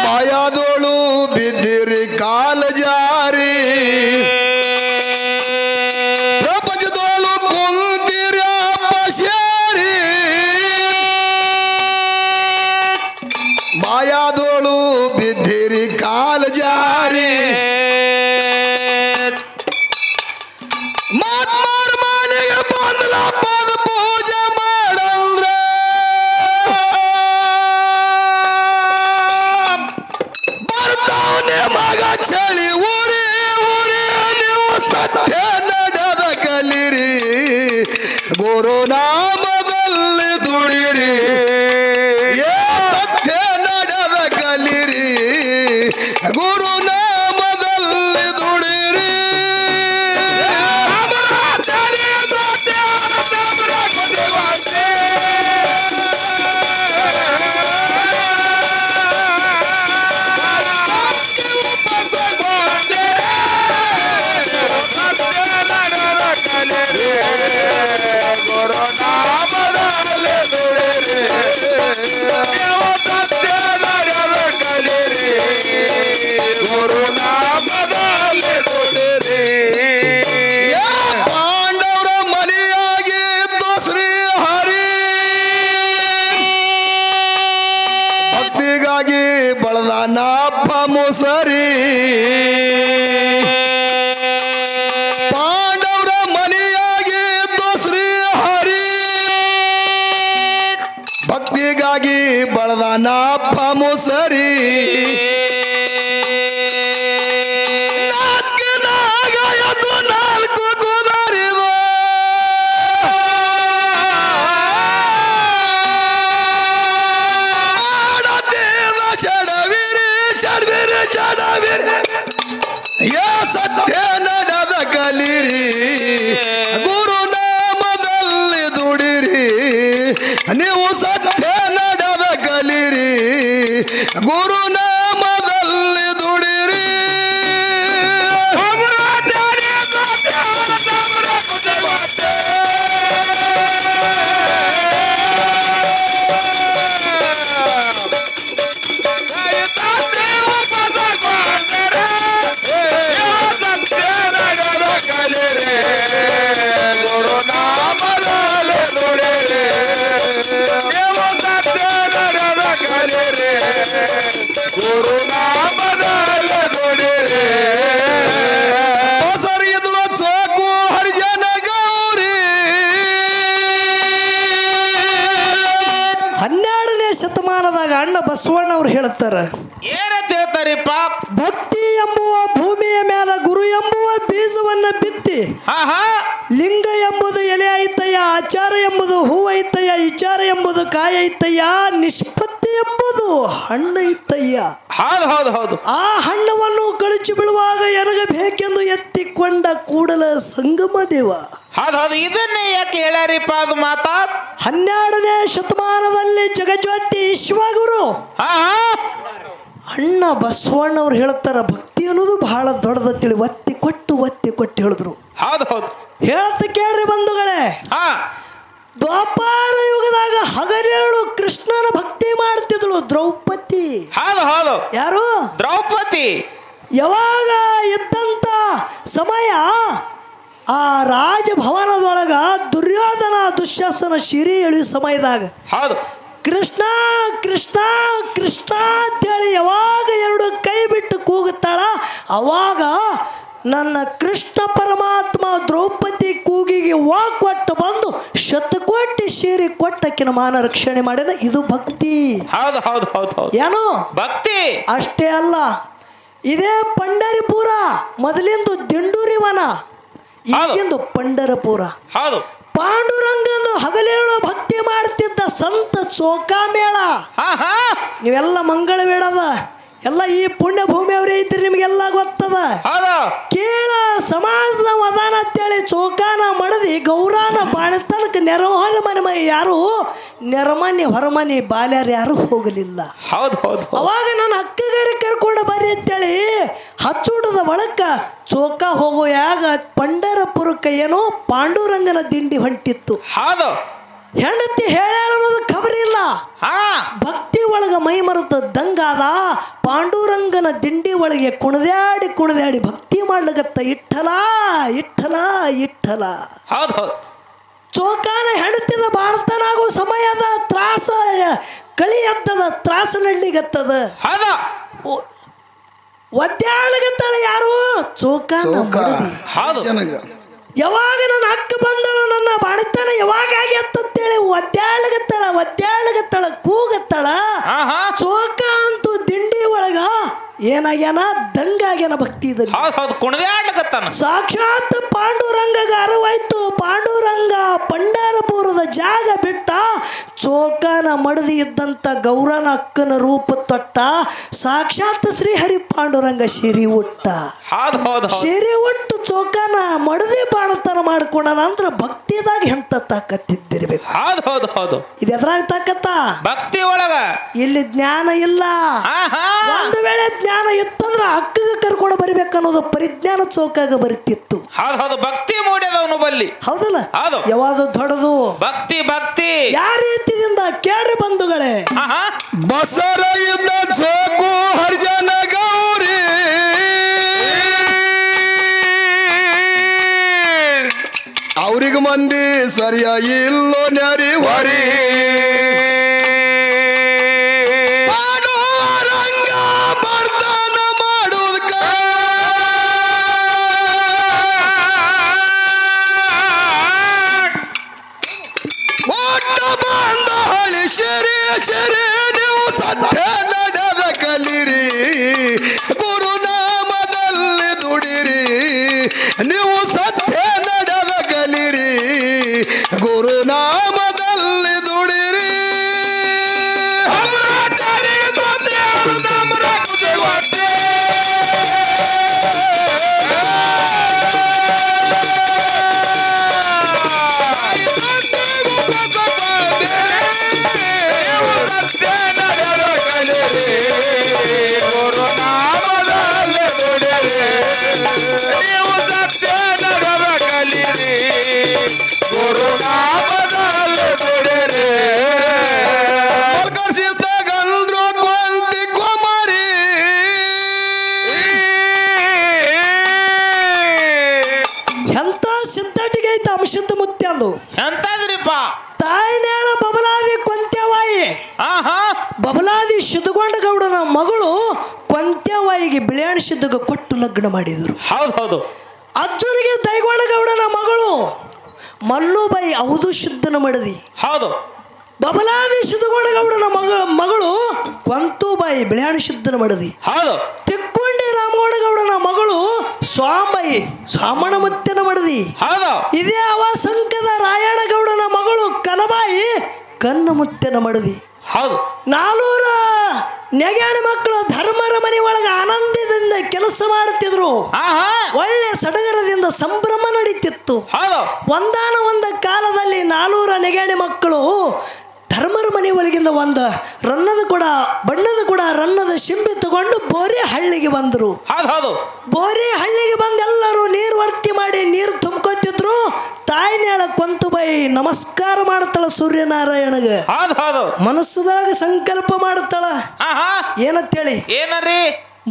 ಮಾಯಾ ಭಕ್ತಿಗಾಗಿ ಬಳದಾನಪ್ಪ ಮುಸರಿ ಪಾಂಡವರ ಮನೆಯಾಗಿ ಶ್ರೀ ಹರಿ ಭಕ್ತಿಗಾಗಿ ಬಳದಾನಪ್ಪ ಮುಸರಿ ನಾಲ್ಕು ಕುದರಿದ ಸತ್ಯ ನಡೆದ ಕಲಿರಿ ಗುರುನಾಮದಲ್ಲಿ ದುಡಿರಿ ನೀವು ಸತ್ಯ ನಡೆದ ಕಲಿರಿ ಗುರುನಾಮದಲ್ಲಿ ದುಡಿರಿ ಶತಮಾನದಾಗ ಅಣ್ಣ ಬಸವಣ್ಣವ್ರು ಹೇಳ್ತಾರ ಏನಂತ ಹೇಳ್ತಾರಿಪ್ಪ ಭಕ್ತಿ ಎಂಬುವ ಭೂಮಿಯ ಮೇಲೆ ಗುರು ಎಂಬುವ ಬೀಜವನ್ನ ಬಿತ್ತಿ ಲಿಂಗ ಎಂಬುದು ಎಲೆ ಐತಯ್ಯ ಆಚಾರ ಎಂಬುದು ಹೂ ಐತಯ್ಯ ವಿಚಾರ ಎಂಬುದು ಕಾಯ ಐತಯ್ಯ ನಿಷ್ಪತ್ತಿ ಎಂಬುದು ಹಣ್ಣು ಐತಯ್ಯ ಹೌದು ಹೌದು ಹೌದು ಆ ಹಣ್ಣವನ್ನು ಕಳಚಿ ಬೀಳುವಾಗ ಎನಗಬೇಕೆಂದು ಎತ್ತಿಕೊಂಡ ಕೂಡಲ ಸಂಗಮ ದೇವ ಹೌದು ಹೌದು ಇದನ್ನೇ ಯಾಕೆ ಹೇಳ್ಯಾರಿಪ್ಪ ಅದು ಮಾತಾ 12ನೇ ಶತಮಾನದಲ್ಲಿ ಜಗಜ್ಯೋತಿ ವಿಶ್ವಗುರು ಅಣ್ಣ ಬಸವಣ್ಣವ್ರು ಹೇಳ್ತಾರ ಭಕ್ತಿ ಅನ್ನೋದು ಬಹಳ ದೊಡ್ಡದ ತಿಳಿ ಒತ್ತಿ ಕೊಟ್ಟು ಹೇಳಿದ್ರು ಹೌದು ಹೌದು ಹೇಳ್ತ ಕೇಳ್ರಿ ಬಂಧುಗಳೇ ದ್ವಾಪಾರ ಯುಗದಾಗ ಹಗಲಿರುಳು ಕೃಷ್ಣನ ಭಕ್ತಿ ಮಾಡ್ತಿದ್ಳು ದ್ರೌಪದಿ ಹೌದು ಹೌದು ಯಾರು ದ್ರೌಪದಿ ಯಾವಾಗ ಇದ್ದಂತ ಸಮಯ ಆ ರಾಜಭವನದೊಳಗ ದುರ್ಯೋಧನ ದುಶ್ಯಾಸನ ಶಿರಿ ಎಳೆಯುವ ಸಮಯದಾಗ ಹೌದು ಕೃಷ್ಣ ಕೃಷ್ಣ ಕೃಷ್ಣ ಅಂತೇಳಿ ಯಾವಾಗ ಎರಡು ಕೈ ಬಿಟ್ಟು ಕೂಗುತ್ತಾಳ ಅವಾಗ ನನ್ನ ಕೃಷ್ಣ ಪರಮಾತ್ಮ ದ್ರೌಪದಿ ಕೂಗಿಗೆ ಕೊಟ್ಟು ಬಂದು ಶತಕೋಟಿ ಶೀರಿ ಕೊಟ್ಟಕ್ಕಿನ ಮಾನ ರಕ್ಷಣೆ ಮಾಡ್ಯಾನ ಇದು ಭಕ್ತಿ ಹೌದು ಹೌದು ಹೌದು ಹೌದು ಏನು ಭಕ್ತಿ ಅಷ್ಟೇ ಅಲ್ಲ ಇದೇ ಪಂಡರಿಪುರ ಮೊದಲಿಂದು ದಿಂಡೂರಿವನ ಈಗಿಂದು ಪಂಡರಪುರ ಹೌದು ಪಾಂಡುರಂಗಂದು ಹಗಲಿರುಳು ಭಕ್ತಿ ಮಾಡ್ತಿದ್ದ ಸಂತ ಚೋಕಾಮೇಳ ನೀವೆಲ್ಲ ಮಂಗಳ ಬೇಡದ ಎಲ್ಲ ಈ ಪುಣ್ಯ ಭೂಮಿಯವರೇ ಇದ್ರಿ ನಿಮಗೆಲ್ಲ ಗೊತ್ತದ ಕೇಳ ಸಮಾಜದ ವದಾನ ಅಂತೇಳಿ ಚೌಕಾನ ಮಡದಿ ಗೌರಾನ ಬಾಣತನಕ ನೆರವನ ಮನೆ ಯಾರು ನೆರಮನಿ ಹೊರಮನಿ ಬಾಲ್ಯಾರು ಯಾರು ಹೋಗಲಿಲ್ಲ ಹೌದು ಹೌದು ಅವಾಗ ನನ್ನ ಅಕ್ಕಗಾರಿ ಕರ್ಕೊಂಡು ಬರ್ರಿ ಅಂತೇಳಿ ಹಚ್ಚುಡದ ಒಳಕ ಚೌಕ ಹೋಗುವಾಗ ಪಂಡರಪುರಕ್ಕೆ ಏನೋ ಪಾಂಡುರಂಗನ ದಿಂಡಿ ಹೊಂಟಿತ್ತು ಹೌದು ಹೆಂಡತಿ ಹೇಳ ಅನ್ನೋದು ಖಬರ್ ಇಲ್ಲ ಭಕ್ತಿ ಒಳಗ ಮೈ ಮರೆತ ದಂಗಾದ ಪಾಂಡುರಂಗನ ದಿಂಡಿ ಒಳಗೆ ಕುಣದ್ಯಾಡಿ ಭಕ್ತಿ ಮಾಡ್ಲಗತ್ತ ಇಟ್ಟಲ ಇಟ್ಟಲ ಇಟ್ಟಲ ಹೌದು ಹೌದು ಚೋಕಾನ ಹೆಂಡತಿದ ಬಾಳ್ತನಾಗುವ ಸಮಯದ ತ್ರಾಸ ಕಳಿ ಎತ್ತದ ತ್ರಾಸ ನಡ್ಲಿಗತ್ತದ ಒದ್ದಾಳಗತ್ತಾಳ ಯಾರು ಚೋಕಾನ ಹೌದು ಯಾವಾಗ ನನ್ನ ಅಕ್ಕ ಬಂದಳು ನನ್ನ ಬಾಣತನ ಯಾವಾಗ ಆಗ್ಯತ್ತಂತೇಳಿ ಒದ್ದಾಳಗತ್ತಳ ಕೂಗತ್ತಳ ಚೋಕ ಅಂತೂ ದಿಂಡಿ ಒಳಗ ಏನಾಗ್ಯಾನ ದಂಗಾಗ್ಯಾನ ಭಕ್ತಿ ಇದ್ದಲ್ಲಿ ಸಾಕ್ಷಾತ್ ಪಾಂಡುರಂಗಗ ಅರಿವಾಯ್ತು ಪಾಂಡುರಂಗ ಪಂಡರಪುರದ ಜಾಗ ಬಿಟ್ಟ ಚೋಕನ ಮಡದಿ ಇದ್ದಂತ ಗೌರನ ಅಕ್ಕನ ರೂಪ ತೊಟ್ಟ ಸಾಕ್ಷಾತ್ ಶ್ರೀಹರಿ ಪಾಂಡುರಂಗ ಶಿರಿ ಉಟ್ಟ ಶಿರಿ ಉಟ್ಟು ಚೋಕನ ಮಡದಿ ಬಾಣತನ ಮಾಡ್ಕೊಂಡ ನಂತರ ಭಕ್ತಿದಾಗ ಎಂತ ತಾಕತ್ತಿದ್ದಿರ್ಬೇಕು ಇದು ಎದ್ರಾಗ ತಾಕತ್ತ ಭಕ್ತಿ ಒಳಗ ಇಲ್ಲಿ ಜ್ಞಾನ ಇಲ್ಲ ಒಂದು ವೇಳೆ ಜ್ಞಾನ ಇತ್ತಂದ್ರ ಅಕ್ಕಗ ಕರ್ಕೊಂಡು ಬರಿಬೇಕನ್ನೋದು ಪರಿಜ್ಞಾನ ಚೌಕಾಗ ಬರುತ್ತಿತ್ತು ಭಕ್ತಿ ಮೂಡ್ಯದವನು ಬಲ್ಲಿ ಹೌದಲ್ಲ ಯಾವಾಗ ದೊಡ್ಡದು ಭಕ್ತಿ ಭಕ್ತಿ ಯಾವ ರೀತಿಯಿಂದ ಕೇಳ್ರಿ ಬಂಧುಗಳೇ ಬಸರ ಇದ್ದ ಚೋಕು ಹರ್ಜನ ಗೌರಿ ಅವ್ರಿಗೆ ಮಂದಿ ಸರಿಯ ಇಲ್ಲೋ ನರಿ ಹೊರಿ ಆಹಾ ಬಬಲಾದಿ ಸಿದ್ಧಗೊಂಡ ಗೌಡನ ಮಗಳು ಕೊಂತ್ಯವಾಯಿಗೆ ಬಿಳಿಯಾಣ ಸಿದ್ಧಗ ಕೊಟ್ಟು ಲಗ್ನ ಮಾಡಿದರು. ಹೌದು ಹೌದು ಅಜ್ಜೂರಿಗೆ ದೈಗೊಂಡ ಗೌಡನ ಮಗಳು ಮಲ್ಲುಬಾಯಿ ಹೌದು ಶುದ್ಧನ ಮಡದಿ. ಹೌದು ಬಬಲಾದಿ ಸಿದ್ಧಗೊಂಡ ಗೌಡನ ಮಗಳು ಕೊಂತುಬಾಯಿ ಬಿಳಿಯಾಣ ಶುದ್ಧನ ಮಡದಿ. ಹೌದು ತಿಕ್ಕೊಂಡಿ ರಾಮಗೌಡ ಗೌಡನ ಮಗಳು ಸ್ವಾಮಬಾಯಿ ಸ್ವಾಮಣ ಮುತ್ತಿನ ಮಡದಿ. ಹೌದು ಇದೇ ಅವ ಸಂಕದ ರಾಯಣ ಗೌಡನ ಮಗಳು ಕನಬಾಯಿ ಕನ್ನ ಮುತ್ತಿನ ಮಡದಿ. ಹೌದು ನಾಲ್ವರ ನೆಗಾಣಿ ಮಕ್ಕಳು ಧರ್ಮರ ಮನೆ ಒಳಗೆ ಆನಂದದಿಂದ ಕೆಲಸ ಮಾಡುತ್ತಿದ್ರು. ಆಹಾ ಒಳ್ಳೆ ಸಡಗರದಿಂದ ಸಂಭ್ರಮ ನಡೀತಿತ್ತು. ಹೌದು ಒಂದಾನ ಒಂದು ಕಾಲದಲ್ಲಿ ನಾಲ್ವರ ನೆಗಾಣಿ ಮಕ್ಕಳು ಧರ್ಮರ ಮನೆ ಒಳಗಿಂದ ಒಂದು ಬಣ್ಣದ ಕೂಡ ರನ್ನದ ಶಿಂಬಿ ತಗೊಂಡು ಬೋರೆ ಹಳ್ಳಿಗೆ ಬಂದರು. ಹೌದು ಹೌದು ಬೋರೆ ಹಳ್ಳಿಗೆ ಬಂದು ಎಲ್ಲರೂ ನೀರು ವರ್ತಿ ಮಾಡಿ ನೀರು ತುಂಬ್ಕೊತಿದ್ರು. ತಾಯಿನೇಳ ಕೊಂತುಬಾಯಿ ನಮಸ್ಕಾರ ಮಾಡ್ತಾಳ ಸೂರ್ಯನಾರಾಯಣಗೆ. ಹೌದು ಹೌದು ಮನಸ್ಸದಾಗ ಸಂಕಲ್ಪ ಮಾಡ್ತಾಳ. ಆಹಾ ಏನಂತೇಳಿ, ಏನರಿ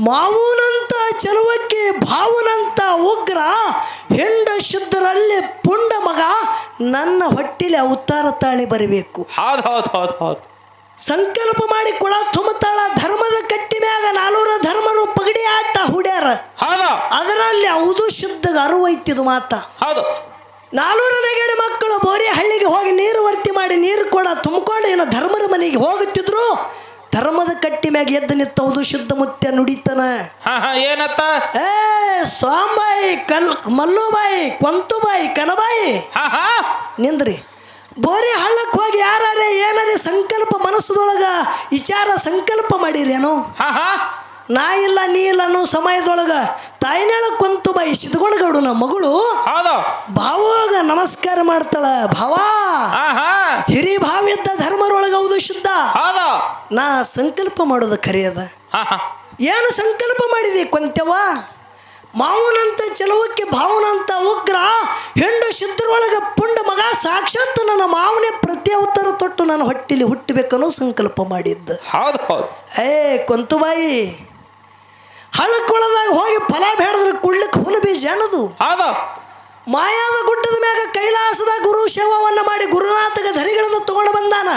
ಮಾವುನಂತ ಚಲುವಕ್ಕೆ ಭಾವುನಂತ ಉಗ್ರ ಹೆಂಡ ಶುದ್ಧರಲ್ಲಿ ಪುಂಡ ಮಗ ನನ್ನ ಹೊಟ್ಟಿಲಿ ಅವತಾರ ತಾಳಿ ಬರಬೇಕು. ಹೌದು ಹೌದು ಹೌದು ಹೌದು ಸಂಕಲ್ಪ ಮಾಡಿ ಕೊಳ ತುಂಬತಾಳ. ಧರ್ಮದ ಕಟ್ಟಿ ಮ್ಯಾಗ ನಾಲ್ವರ ಧರ್ಮರು ಪಗಡಿ ಆಟ ಹುಡ್ಯಾರ. ಹೌದು ಅದರಲ್ಲಿ ಹೌದು ಶುದ್ಧಗ ಅರುವೈತಿದು ಮಾತ. ಹೌದು ನಾಲ್ವರ ನೆಗಡಿ ಮಕ್ಕಳು ಬೋರಿ ಹಳ್ಳಿಗೆ ಹೋಗಿ ನೀರು ವರ್ತಿ ಮಾಡಿ ನೀರು ಕೊಡ ತುಂಬಿಕೊಂಡು ಏನೋ ಧರ್ಮರ ಮನೆಗೆ ಹೋಗುತ್ತಿದ್ರು. ಧರ್ಮದ ಕಟ್ಟಿ ಮ್ಯಾಗ ಎದ್ದು ನಿತ್ತವುದು ಶುದ್ಧ ಮುತ್ಯ ನುಡಿತನ. ಏನತ್ತ ಸ್ವಾಮಬಾಯಿ ಮಲ್ಲುಬಾಯಿ ಕೊಂತುಬಾಯಿ ಕನಬಾಯಿ ನಿಂದ್ರಿ. ಬೋರಿ ಹಳ್ಳಕ್ಕೆ ಹೋಗಿ ಯಾರೇ ಏನಾರೇ ಸಂಕಲ್ಪ ಮನಸ್ಸದೊಳಗ ವಿಚಾರ ಸಂಕಲ್ಪ ಮಾಡಿರೇನು. ನಾ ಇಲ್ಲ ನೀ ಇಲ್ಲ ಅನ್ನೋ ಸಮಯದೊಳಗ ತಾಯಿನೇಳ ಕೊಂತುಬಾಯಿ ಸಿದ್ಧಗೊಂಡಗೌಡನ ಮಗಳು ಭಾವಾಗ ನಮಸ್ಕಾರ ಮಾಡ್ತಾಳ. ಭಾವ ಹಿರಿ ಭಾವಿದ್ದ ಧರ್ಮರೊಳಗ ಹೌದು ಶುದ್ಧ. ನಾ ಸಂಕಲ್ಪ ಮಾಡೋದು ಖರೆಯದ. ಏನು ಸಂಕಲ್ಪ ಮಾಡಿದೆ ಕೊಂತೆವ? ಮಾವನಂತ ಚಲುವಕ್ಕೆ ಭಾವನಂತ ಉಗ್ರ ಹೆಂಡು ಶುದ್ಧರೊಳಗ ಪುಂಡ ಮಗ ಸಾಕ್ಷಾತ್ ನನ್ನ ಮಾವನೇ ಪ್ರತಿ ಅವತಾರ ತೊಟ್ಟು ನಾನು ಹೊಟ್ಟಿಲಿ ಹುಟ್ಟಬೇಕನ್ನೋ ಸಂಕಲ್ಪ ಮಾಡಿದ್ದ. ಕೊಂತುಬಾಯಿ ಹಳಕೊಳದಾಗ ಹೋಗಿ ಫಲ ಬೇಡದ್ರೆ ಕುಡ್ಲಿಕ್ಕೆ ಹುಲು ಬೀಜ ಅನ್ನೋದು. ಮಾಯಾದ ಗುಡ್ಡದ ಮ್ಯಾಗ ಕೈಲಾಸದ ಗುರು ಸೇವವನ್ನ ಮಾಡಿ ಗುರುನಾಥಗ ಧರಿಗಳದು ತಗೊಂಡು ಬಂದಾನ.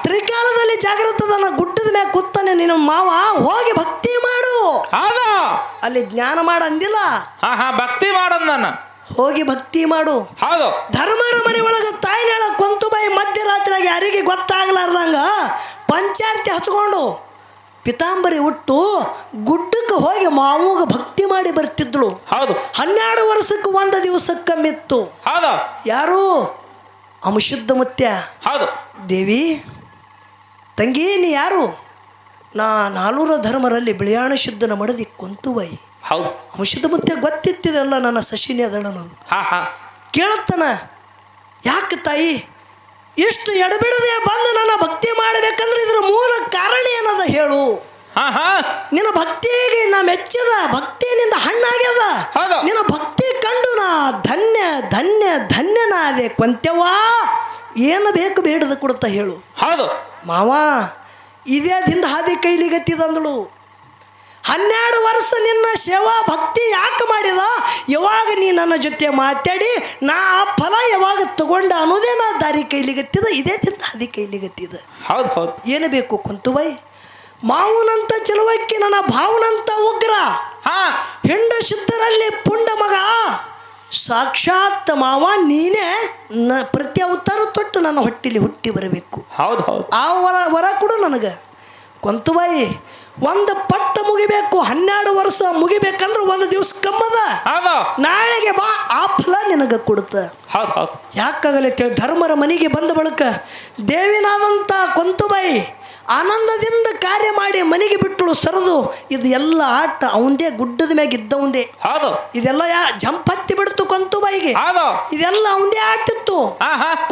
ತ್ರಿಕಾಲದಲ್ಲಿ ಜಾಗೃತದನ್ನ ಗುಡ್ಡದ ಮ್ಯಾಗ ಕೂತಾನೆ ನಿನ್ನ ಮಾವ. ಹೋಗಿ ಭಕ್ತಿ ಮಾಡು. ಅಲ್ಲಿ ಜ್ಞಾನ ಮಾಡ ಅಂದಿಲ್ಲ, ಭಕ್ತಿ ಮಾಡೋದ್ ನಾನು. ಹೋಗಿ ಭಕ್ತಿ ಮಾಡು. ಧರ್ಮರ ಮನೆ ಒಳಗ ತಾಯಿನೇಳ ಕೊಂತುಬಾಯಿ ಮಧ್ಯರಾತ್ರಿಯಾಗಿ ಯಾರಿಗೆ ಗೊತ್ತಾಗಲಾರ್ದಂಗ ಪಂಚಾರ್ತಿ ಹಚ್ಕೊಂಡು ಪಿತಾಂಬರಿ ಉಟ್ಟು ಗುಡ್ಡಕ್ಕೆ ಹೋಗಿ ಮಾವಗ ಭಕ್ತಿ ಮಾಡಿ ಬರ್ತಿದ್ಳು. 12 ವರ್ಷಕ್ಕೆ ಒಂದು ದಿವಸಕ್ಕೆ ಮಿತ್ತು. ಯಾರು? ಅಮಶುದ್ಧ ಮುತ್ಯ. ದೇವಿ ತಂಗಿ ನೀ ಯಾರು? ನಾ ನಾಲ್ವರ ಧರ್ಮರಲ್ಲಿ ಬಿಳಿಯಾಣ ಶುದ್ಧನ ಮಡದಿ ಕೊಂತುಬಾಯಿ. ಅಮಶುದ್ಧ ಮುತ್ಯ ಗೊತ್ತಿತ್ತಿದೆಲ್ಲ ನನ್ನ ಸಶಿನಿ ಅದಳನದು. ಕೇಳತ್ತನ, ಯಾಕೆ ತಾಯಿ ಇಷ್ಟು ಎಡಬಿಡದೆ ಬಂದು ನನ್ನ ಭಕ್ತಿ ಮಾಡಬೇಕಂದ್ರೆ ಇದ್ರ ಮೂಲ ಕಾರಣ ಏನದ ಹೇಳು. ನಿನ್ನ ಭಕ್ತಿಗೆ ನಾ ಮೆಚ್ಚದ, ಭಕ್ತಿನಿಂದ ಹಣ್ಣಾಗ್ಯದ. ನಿನ್ನ ಭಕ್ತಿ ಕಂಡು ನಾ ಧನ್ಯ ಧನ್ಯ ಧನ್ಯನಾದೆ ಕೊಂತೆವಾ. ಏನು ಬೇಕು ಬೇಡದ ಕೊಡ್ತಾ ಹೇಳು. ಮಾವ ಇದೇ ದಿಂದ ಹಾದಿ ಕೈಲಿಗತ್ತಿದಂದಳು. 12 ವರ್ಷ ನಿನ್ನ ಸೇವಾ ಭಕ್ತಿ ಯಾಕೆ ಮಾಡಿದ? ಯಾವಾಗ ನೀ ನನ್ನ ಜೊತೆ ಮಾತಾಡಿ ನಾ ಆ ಫಲ ಯಾವಾಗ ತಗೊಂಡ ಅನ್ನೋದೇ ನಾ ದಾರಿ ಕೈಲಿಗತ್ತಿದ. ಇದೇ ದಿಂದ ಹಾದಿ ಕೈಲಿಗತ್ತಿದ. ಏನು ಬೇಕು ಕೊಂತುಬಾಯಿ? ಮಾವನಂತ ಚಲುವಕ್ಕೆ ನನ್ನ ಭಾವನಂತ ಉಗ್ರ ಹೆಂಡ ಶುದ್ಧರಲ್ಲಿ ಪುಂಡ ಮಗ ಸಾಕ್ಷಾತ್ ಮಾವ ನೀನೇ ಪ್ರತಿ ಅವತಾರ ತೊಟ್ಟು ನನ್ನ ಹೊಟ್ಟಿಲಿ ಹುಟ್ಟಿ ಬರಬೇಕು. ಆ ವರ ಕೊಡು ನನಗೆ ಕೊಂತುಬಾಯಿ. ಒಂದು ಪಟ್ಟ ಮುಗಿಬೇಕು. 12 ವರ್ಷ ಮುಗಿಬೇಕಂದ್ರೆ ಒಂದು ದಿವಸ ಕಮ್ಮದ. ನಾಳೆಗೆ ಬಾ, ಆ ಫಲ ನಿನಗೆ ಕೊಡುತ್ತ. ಯಾಕಾಗಲ್ಲ ಅಂತೇಳಿ ಧರ್ಮರ ಮನೆಗೆ ಬಂದ ಬಳಿಕ ದೇವಿನಾದಂಥ ಕೊಂತುಬಾಯಿ ಆನಂದದಿಂದ ಕಾರ್ಯ ಮಾಡಿ ಮನೆಗೆ ಬಿಟ್ಟಳು ಸರದು. ಇದು ಎಲ್ಲ ಆಟ ಅವಂದೇ, ಗುಡ್ಡದ ಮ್ಯಾಗ ಇದ್ದವಂದೇ. ಇದೆಲ್ಲ ಜಂಪ್ ಹತ್ತಿ ಬಿಡ್ತು ಕೊಂತುಬಾಯಿಗೆ. ಇದೆಲ್ಲ ಅವಂದೇ ಆಟಿತ್ತು.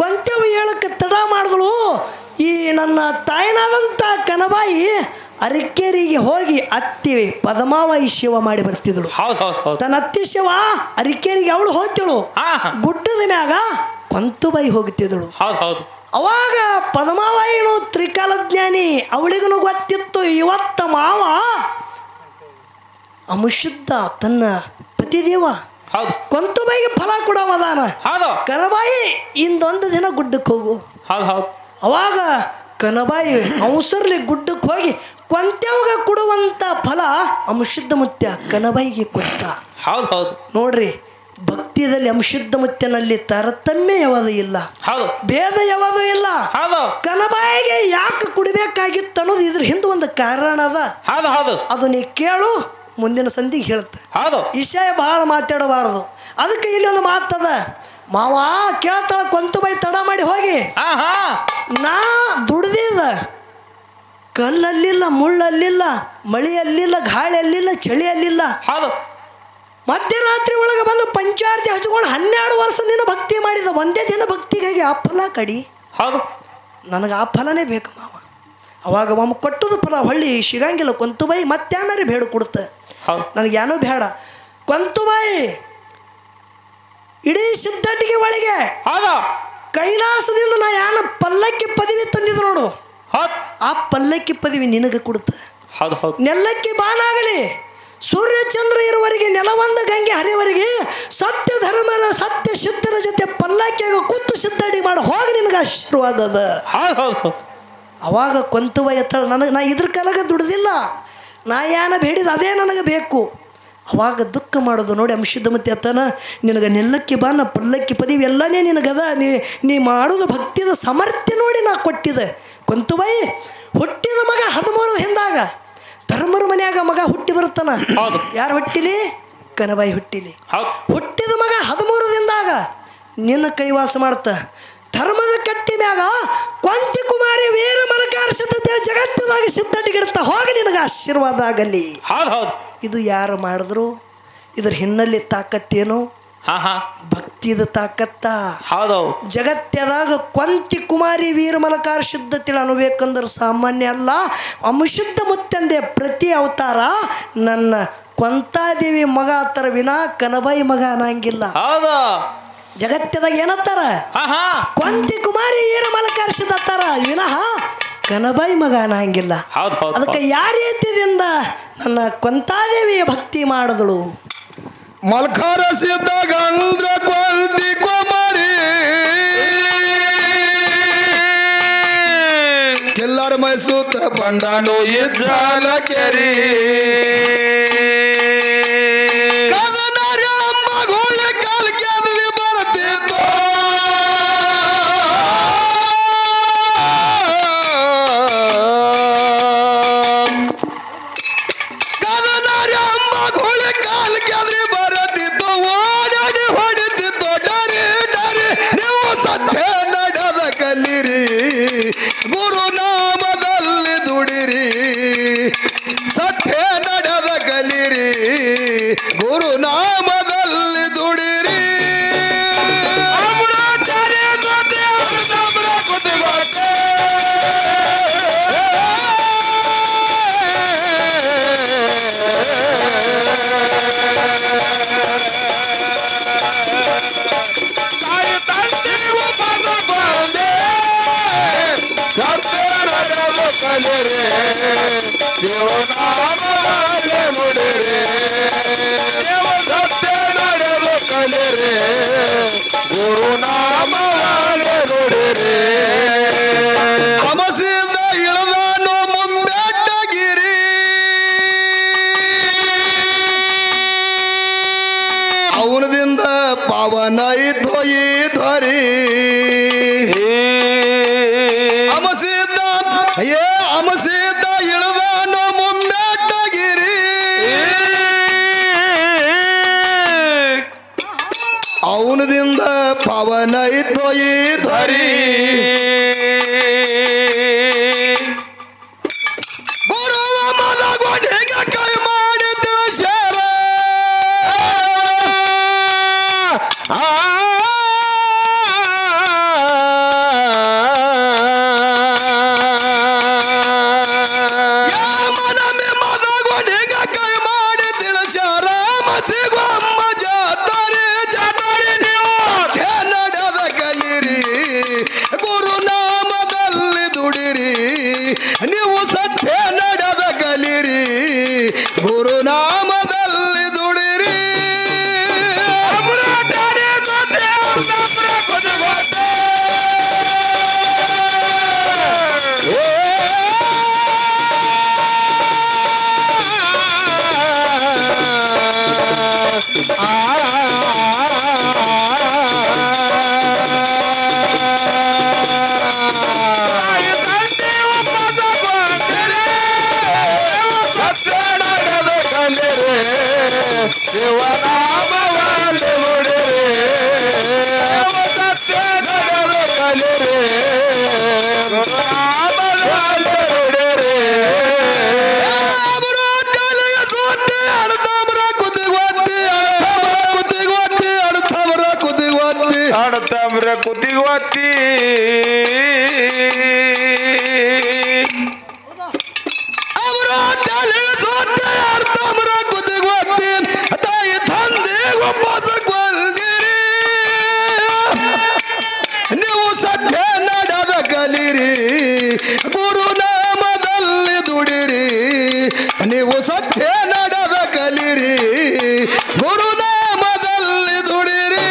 ಕೊಂತೆವು ಹೇಳಕ್ಕೆ ತಡ ಮಾಡಿದಳು. ಈ ನನ್ನ ತಾಯಿನಾದಂಥ ಕನಬಾಯಿ ಅರಿಕೇರಿಗೆ ಹೋಗಿ ಅತ್ತಿ ಪದ್ಮಾವಾಯಿ ಶಿವ ಮಾಡಿ ಬರ್ತಿದಳು. ತನ್ನ ಅತ್ತಿ ಶಿವ ಅರಿಕೇರಿಗೆ ಅವಳು ಹೋಗ್ತಿಳು. ಗುಡ್ಡದ ಮ್ಯಾಗ ಕೊಂತುಬಾಯಿ ಹೋಗ್ತಿದಳು. ಅವಾಗ ಪದ್ಮಾವಾಯಿನು ತ್ರಿಕಾಲಜ್ಞಾನಿ, ಅವಳಿಗೂ ಗೊತ್ತಿತ್ತು ಇವತ್ತ ಮಾವ ಅಮಶುದ್ಧ ತನ್ನ ಪತಿದೇವ ಕೊಂತುಬಾಯಿಗೆ ಫಲ ಕೊಡವದಾನ. ಕನಬಾಯಿ ಇಂದೊಂದು ದಿನ ಗುಡ್ಡಕ್ಕೆ ಹೋಗು. ಅವಾಗ ಕನಬಾಯಿ ಅವಸರ್ಲಿ ಗುಡ್ಡಕ್ಕೆ ಹೋಗಿ ಕೊಂತ್ಯಾವಾಗ ಕೊಡುವಂಥ ಫಲ ಅಂಶುದ್ಧ ಮುತ್ಯ ಕನಬಾಯಿಗೆ ಕೊಟ್ಟ. ಹೌದು ಹೌದು ನೋಡ್ರಿ, ಭಕ್ತಿಯಲ್ಲಿ ಅಂಶುದ್ಧ ಮುತ್ಯನಲ್ಲಿ ತಾರತಮ್ಯ ಯಾವುದು ಇಲ್ಲ, ಹೌದು ಭೇದ ಯಾವುದು ಇಲ್ಲ. ಹೌದು ಕನಬಾಯಿಗೆ ಯಾಕೆ ಕುಡಿಬೇಕಾಗಿತ್ತು ಅನ್ನೋದು ಇದ್ರ ಹಿಂದೆ ಒಂದು ಕಾರಣ ಅದ. ಹೌದು ಹೌದು ಅದು ನೀ ಕೇಳು, ಮುಂದಿನ ಸಂಧಿಗೆ ಹೇಳುತ್ತೆ. ಹೌದು ವಿಷಯ ಬಹಳ ಮಾತಾಡಬಾರದು. ಅದಕ್ಕೆ ಇಲ್ಲಿ ಒಂದು ಮಾತದ, ಮಾವ ಕೇಳ್ತಾಳ ಕೊಂತುಬಾಯಿ ತಡ ಮಾಡಿ ಹೋಗಿ, ನಾ ದುಡ್ದಿದ ಕಲ್ಲಲ್ಲಿಲ್ಲ, ಮುಳ್ಳಲ್ಲಿಲ್ಲ, ಮಳೆಯಲ್ಲಿಲ್ಲ, ಗಾಳಿ ಅಲ್ಲಿಲ್ಲ, ಚಳಿ ಅಲ್ಲಿಲ್ಲ. ಹೌದು ಮಧ್ಯರಾತ್ರಿ ಒಳಗೆ ಬಂದು ಪಂಚಾರ್ತಿ ಹಚ್ಕೊಂಡು 12 ವರ್ಷ ನೀನು ಭಕ್ತಿ ಮಾಡಿದ, ಒಂದೇ ದಿನ ಭಕ್ತಿಗಾಗಿ ಆ ಫಲ ಕಡಿ. ಹೌದು ನನಗೆ ಆ ಫಲನೇ ಬೇಕು ಮಾವ. ಅವಾಗ ಮಾಮ ಕೊಟ್ಟದ ಫಲ ಹೊಳ್ಳಿ ಸಿಗಂಗಿಲ್ಲ. ಕೊಂತುಬಾಯಿ ಮತ್ತಾಣರಿ ಬೇಡ ಕೊಡುತ್ತೆ, ನನಗೇನೂ ಬೇಡ. ಕೊಂತುಬಾಯಿ ಇಡೀ ಸಿದ್ಧಟಿಗೆ ಒಳಗೆ ಕೈಲಾಸದಿಂದ ನಾ ಯಾನ ಪಲ್ಲಕ್ಕಿ ಪದವಿ ತಂದಿದ್ದು ನೋಡು, ಆ ಪಲ್ಲಕ್ಕಿ ಪದವಿ ನಿನಗೆ ಕೊಡುತ್ತೆ. ನೆಲ್ಲಕ್ಕಿ ಬಾಲಾಗಲಿ, ಸೂರ್ಯ ಚಂದ್ರ ಇರುವವರೆಗೆ, ನೆಲವಂದ ಗಂಗೆ ಹರಿಯವರೆಗೆ ಸತ್ಯ ಧರ್ಮರ ಸತ್ಯ ಶುದ್ಧರ ಜೊತೆ ಪಲ್ಲಕ್ಕಿಯಾಗ ಕೂತು ಸಿದ್ಧಡಿ ಮಾಡಿ ಹೋಗಿ ನಿನಗೆ ಆಶೀರ್ವಾದ ಅದ. ಅವಾಗ ಕೊಂತುಬಾಯಿ ಎತ್ತಳ, ನಾ ಇದ್ರ ಕಾಲಾಗ ದುಡ್ದಿಲ್ಲ, ನಾ ಯಾನ ಬೇಡಿದ ಅದೇ ನನಗೆ ಬೇಕು. ಅವಾಗ ದುಃಖ ಮಾಡೋದು ನೋಡಿ ಅಂಶುದ್ಧ ಮತ್ತೆ ಅತ್ತನ, ನಿನಗೆ ನೆಲ್ಲಕ್ಕಿ ಬಾನ ಪಲ್ಲಕ್ಕಿ ಪದವಿ ಎಲ್ಲನೇ ನಿನಗದ, ನೀ ಮಾಡೋದು ಭಕ್ತಿದ ಸಮರ್ಥ್ಯ ನೋಡಿ ನಾ ಕೊಟ್ಟಿದ್ದೆ. ಕೊಂತುಬಾಯಿ ಹುಟ್ಟಿದ ಮಗ 13 ಹಿಂದಾಗ ಧರ್ಮರ ಮನ್ಯಾಗ ಮಗ ಹುಟ್ಟಿ ಬರುತ್ತಾನ. ಯಾರು ಹುಟ್ಟಿಲಿ? ಕನಬಾಯಿ ಹುಟ್ಟಿಲಿ. ಹುಟ್ಟಿದ ಮಗ 13 ದಿನದಾಗ ನಿನ್ನ ಕೈವಾಸ ಮಾಡ್ತ. ಧರ್ಮದ ಕಟ್ಟಿ ಮ್ಯಾಗ ಕೊಂತಿ ಕುಮಾರಿ ವೀರ ಮಲಕಾರ ಸಿದ್ಧತೆ ಜಗತ್ತದಾಗ ಸಿದ್ಧಟಿಗಿಡ್ತಾ ಹೋಗಿ ನಿನಗೆ ಆಶೀರ್ವಾದ ಆಗಲಿ. ಇದು ಯಾರು ಮಾಡಿದ್ರು? ಇದ್ರ ಹಿನ್ನೆಲೆ ತಾಕತ್ತೇನು? ಭಕ್ತಿದ ತಾಕತ್ತ. ಜಗತ್ತದಾಗ ಕೊಂತಿ ಕುಮಾರಿ ವೀರ ಮಲಕಾರ ಶುದ್ಧತೆ ಅನ್ಬೇಕಂದ್ರೆ ಸಾಮಾನ್ಯ ಅಲ್ಲ. ಅಂಶುದ್ಧ ಮುತ್ತಂದೆ ಪ್ರತಿ ಅವತಾರ ನನ್ನ ಕೊಂತಾದೇವಿ ಮಗ ಆತರ ವಿನಾ ಕನಬಾಯಿ ಮಗ ಅನ್ನಂಗಿಲ್ಲ. ಜಗತ್ತದಾಗ ಏನತ್ತಾರ? ಕೊಂತಿ ಕುಮಾರಿ ವೀರ ಮಲಕಾರ ಶುದ್ಧತ್ತಾರ ವಿನಃ ಕನಬಾಯಿ ಮಗ ಅನ್ನಂಗಿಲ್ಲ. ಅದಕ್ಕೆ ಯಾವ ರೀತಿಯಿಂದ ನನ್ನ ಕೊಂತಾದೇವಿಯ ಭಕ್ತಿ ಮಾಡಿದಳು? ಮಲ್ಕಾರ ಸಿದ್ಧ ಗಂದ್ರ ಕೊಂತಿ ಕುಮಾರಿ ಎಲ್ಲರ ಮೈಸೂತ ಬಂಡಾನು ಇದ್ದಾಲ ಕೆರಿ ಅಮಸಿದ ಇಳದಾನು ಮುಮ್ಮೆಟ್ಟಗಿರಿ ಅವನದಿಂದ ಪಾವನ ಇದ್ದೋಯಿ ಧ್ವರಿ ಅಮಸಿದ ಅಮಸಿದ ಇಳದಾನು ಮುಮ್ಮೆಟ್ಟಗಿರಿ ಅವನದಿಂದ ಪಾವನ ಇದ್ದೋಯಿ ಧ್ವರಿ ಗುರುವ ಮದಗೊಂಡಿಗ ಕೈ ಮಾಡಿದ್ದ ಶರ ಮನಮೆ ಮದಗೊಂಡಿಗ ಕೈ ಮಾಡಿದ್ದ ಶರ ಮಸಿಗೊಮ್ಮ ಜಾತರಿ ಜಾತರಿ ನೀವು ನಡೆದ ಕಲಿರಿ ಗುರುನಾ ಅವರು ತಲೆಯ ಸೋತೆ ಅಡ್ತಾಮ್ರ ಕುದಿಗೊತ್ತಿ ಕುದಿಗೊತ್ತಿ ಅಡ್ತಾಮ್ರ ಕುದಿಗೊತ್ತಿ ಆಡತಾಮ್ರ ಕುದಿಗೊತ್ತಿ ಅವರು ತಲೆಯ ಸೋತೆ ಅಡ್ತಾಮ್ರ ಕುದಿಗೊತ್ತಿ ತಾಯಿ ತಂದೆ ಒಪ್ಪಸಗೊಳ್ದಿರಿ ನೀವು ಸತ್ಯ ನಡೆದ ಕಲಿರಿ ಗುರುನಾಮದಲ್ಲಿ ದುಡಿರಿ ನೀವು ಸತ್ಯ ನಡೆದ ಕಲಿರಿ ಗುರುನಾಮದಲ್ಲಿ ದುಡಿರಿ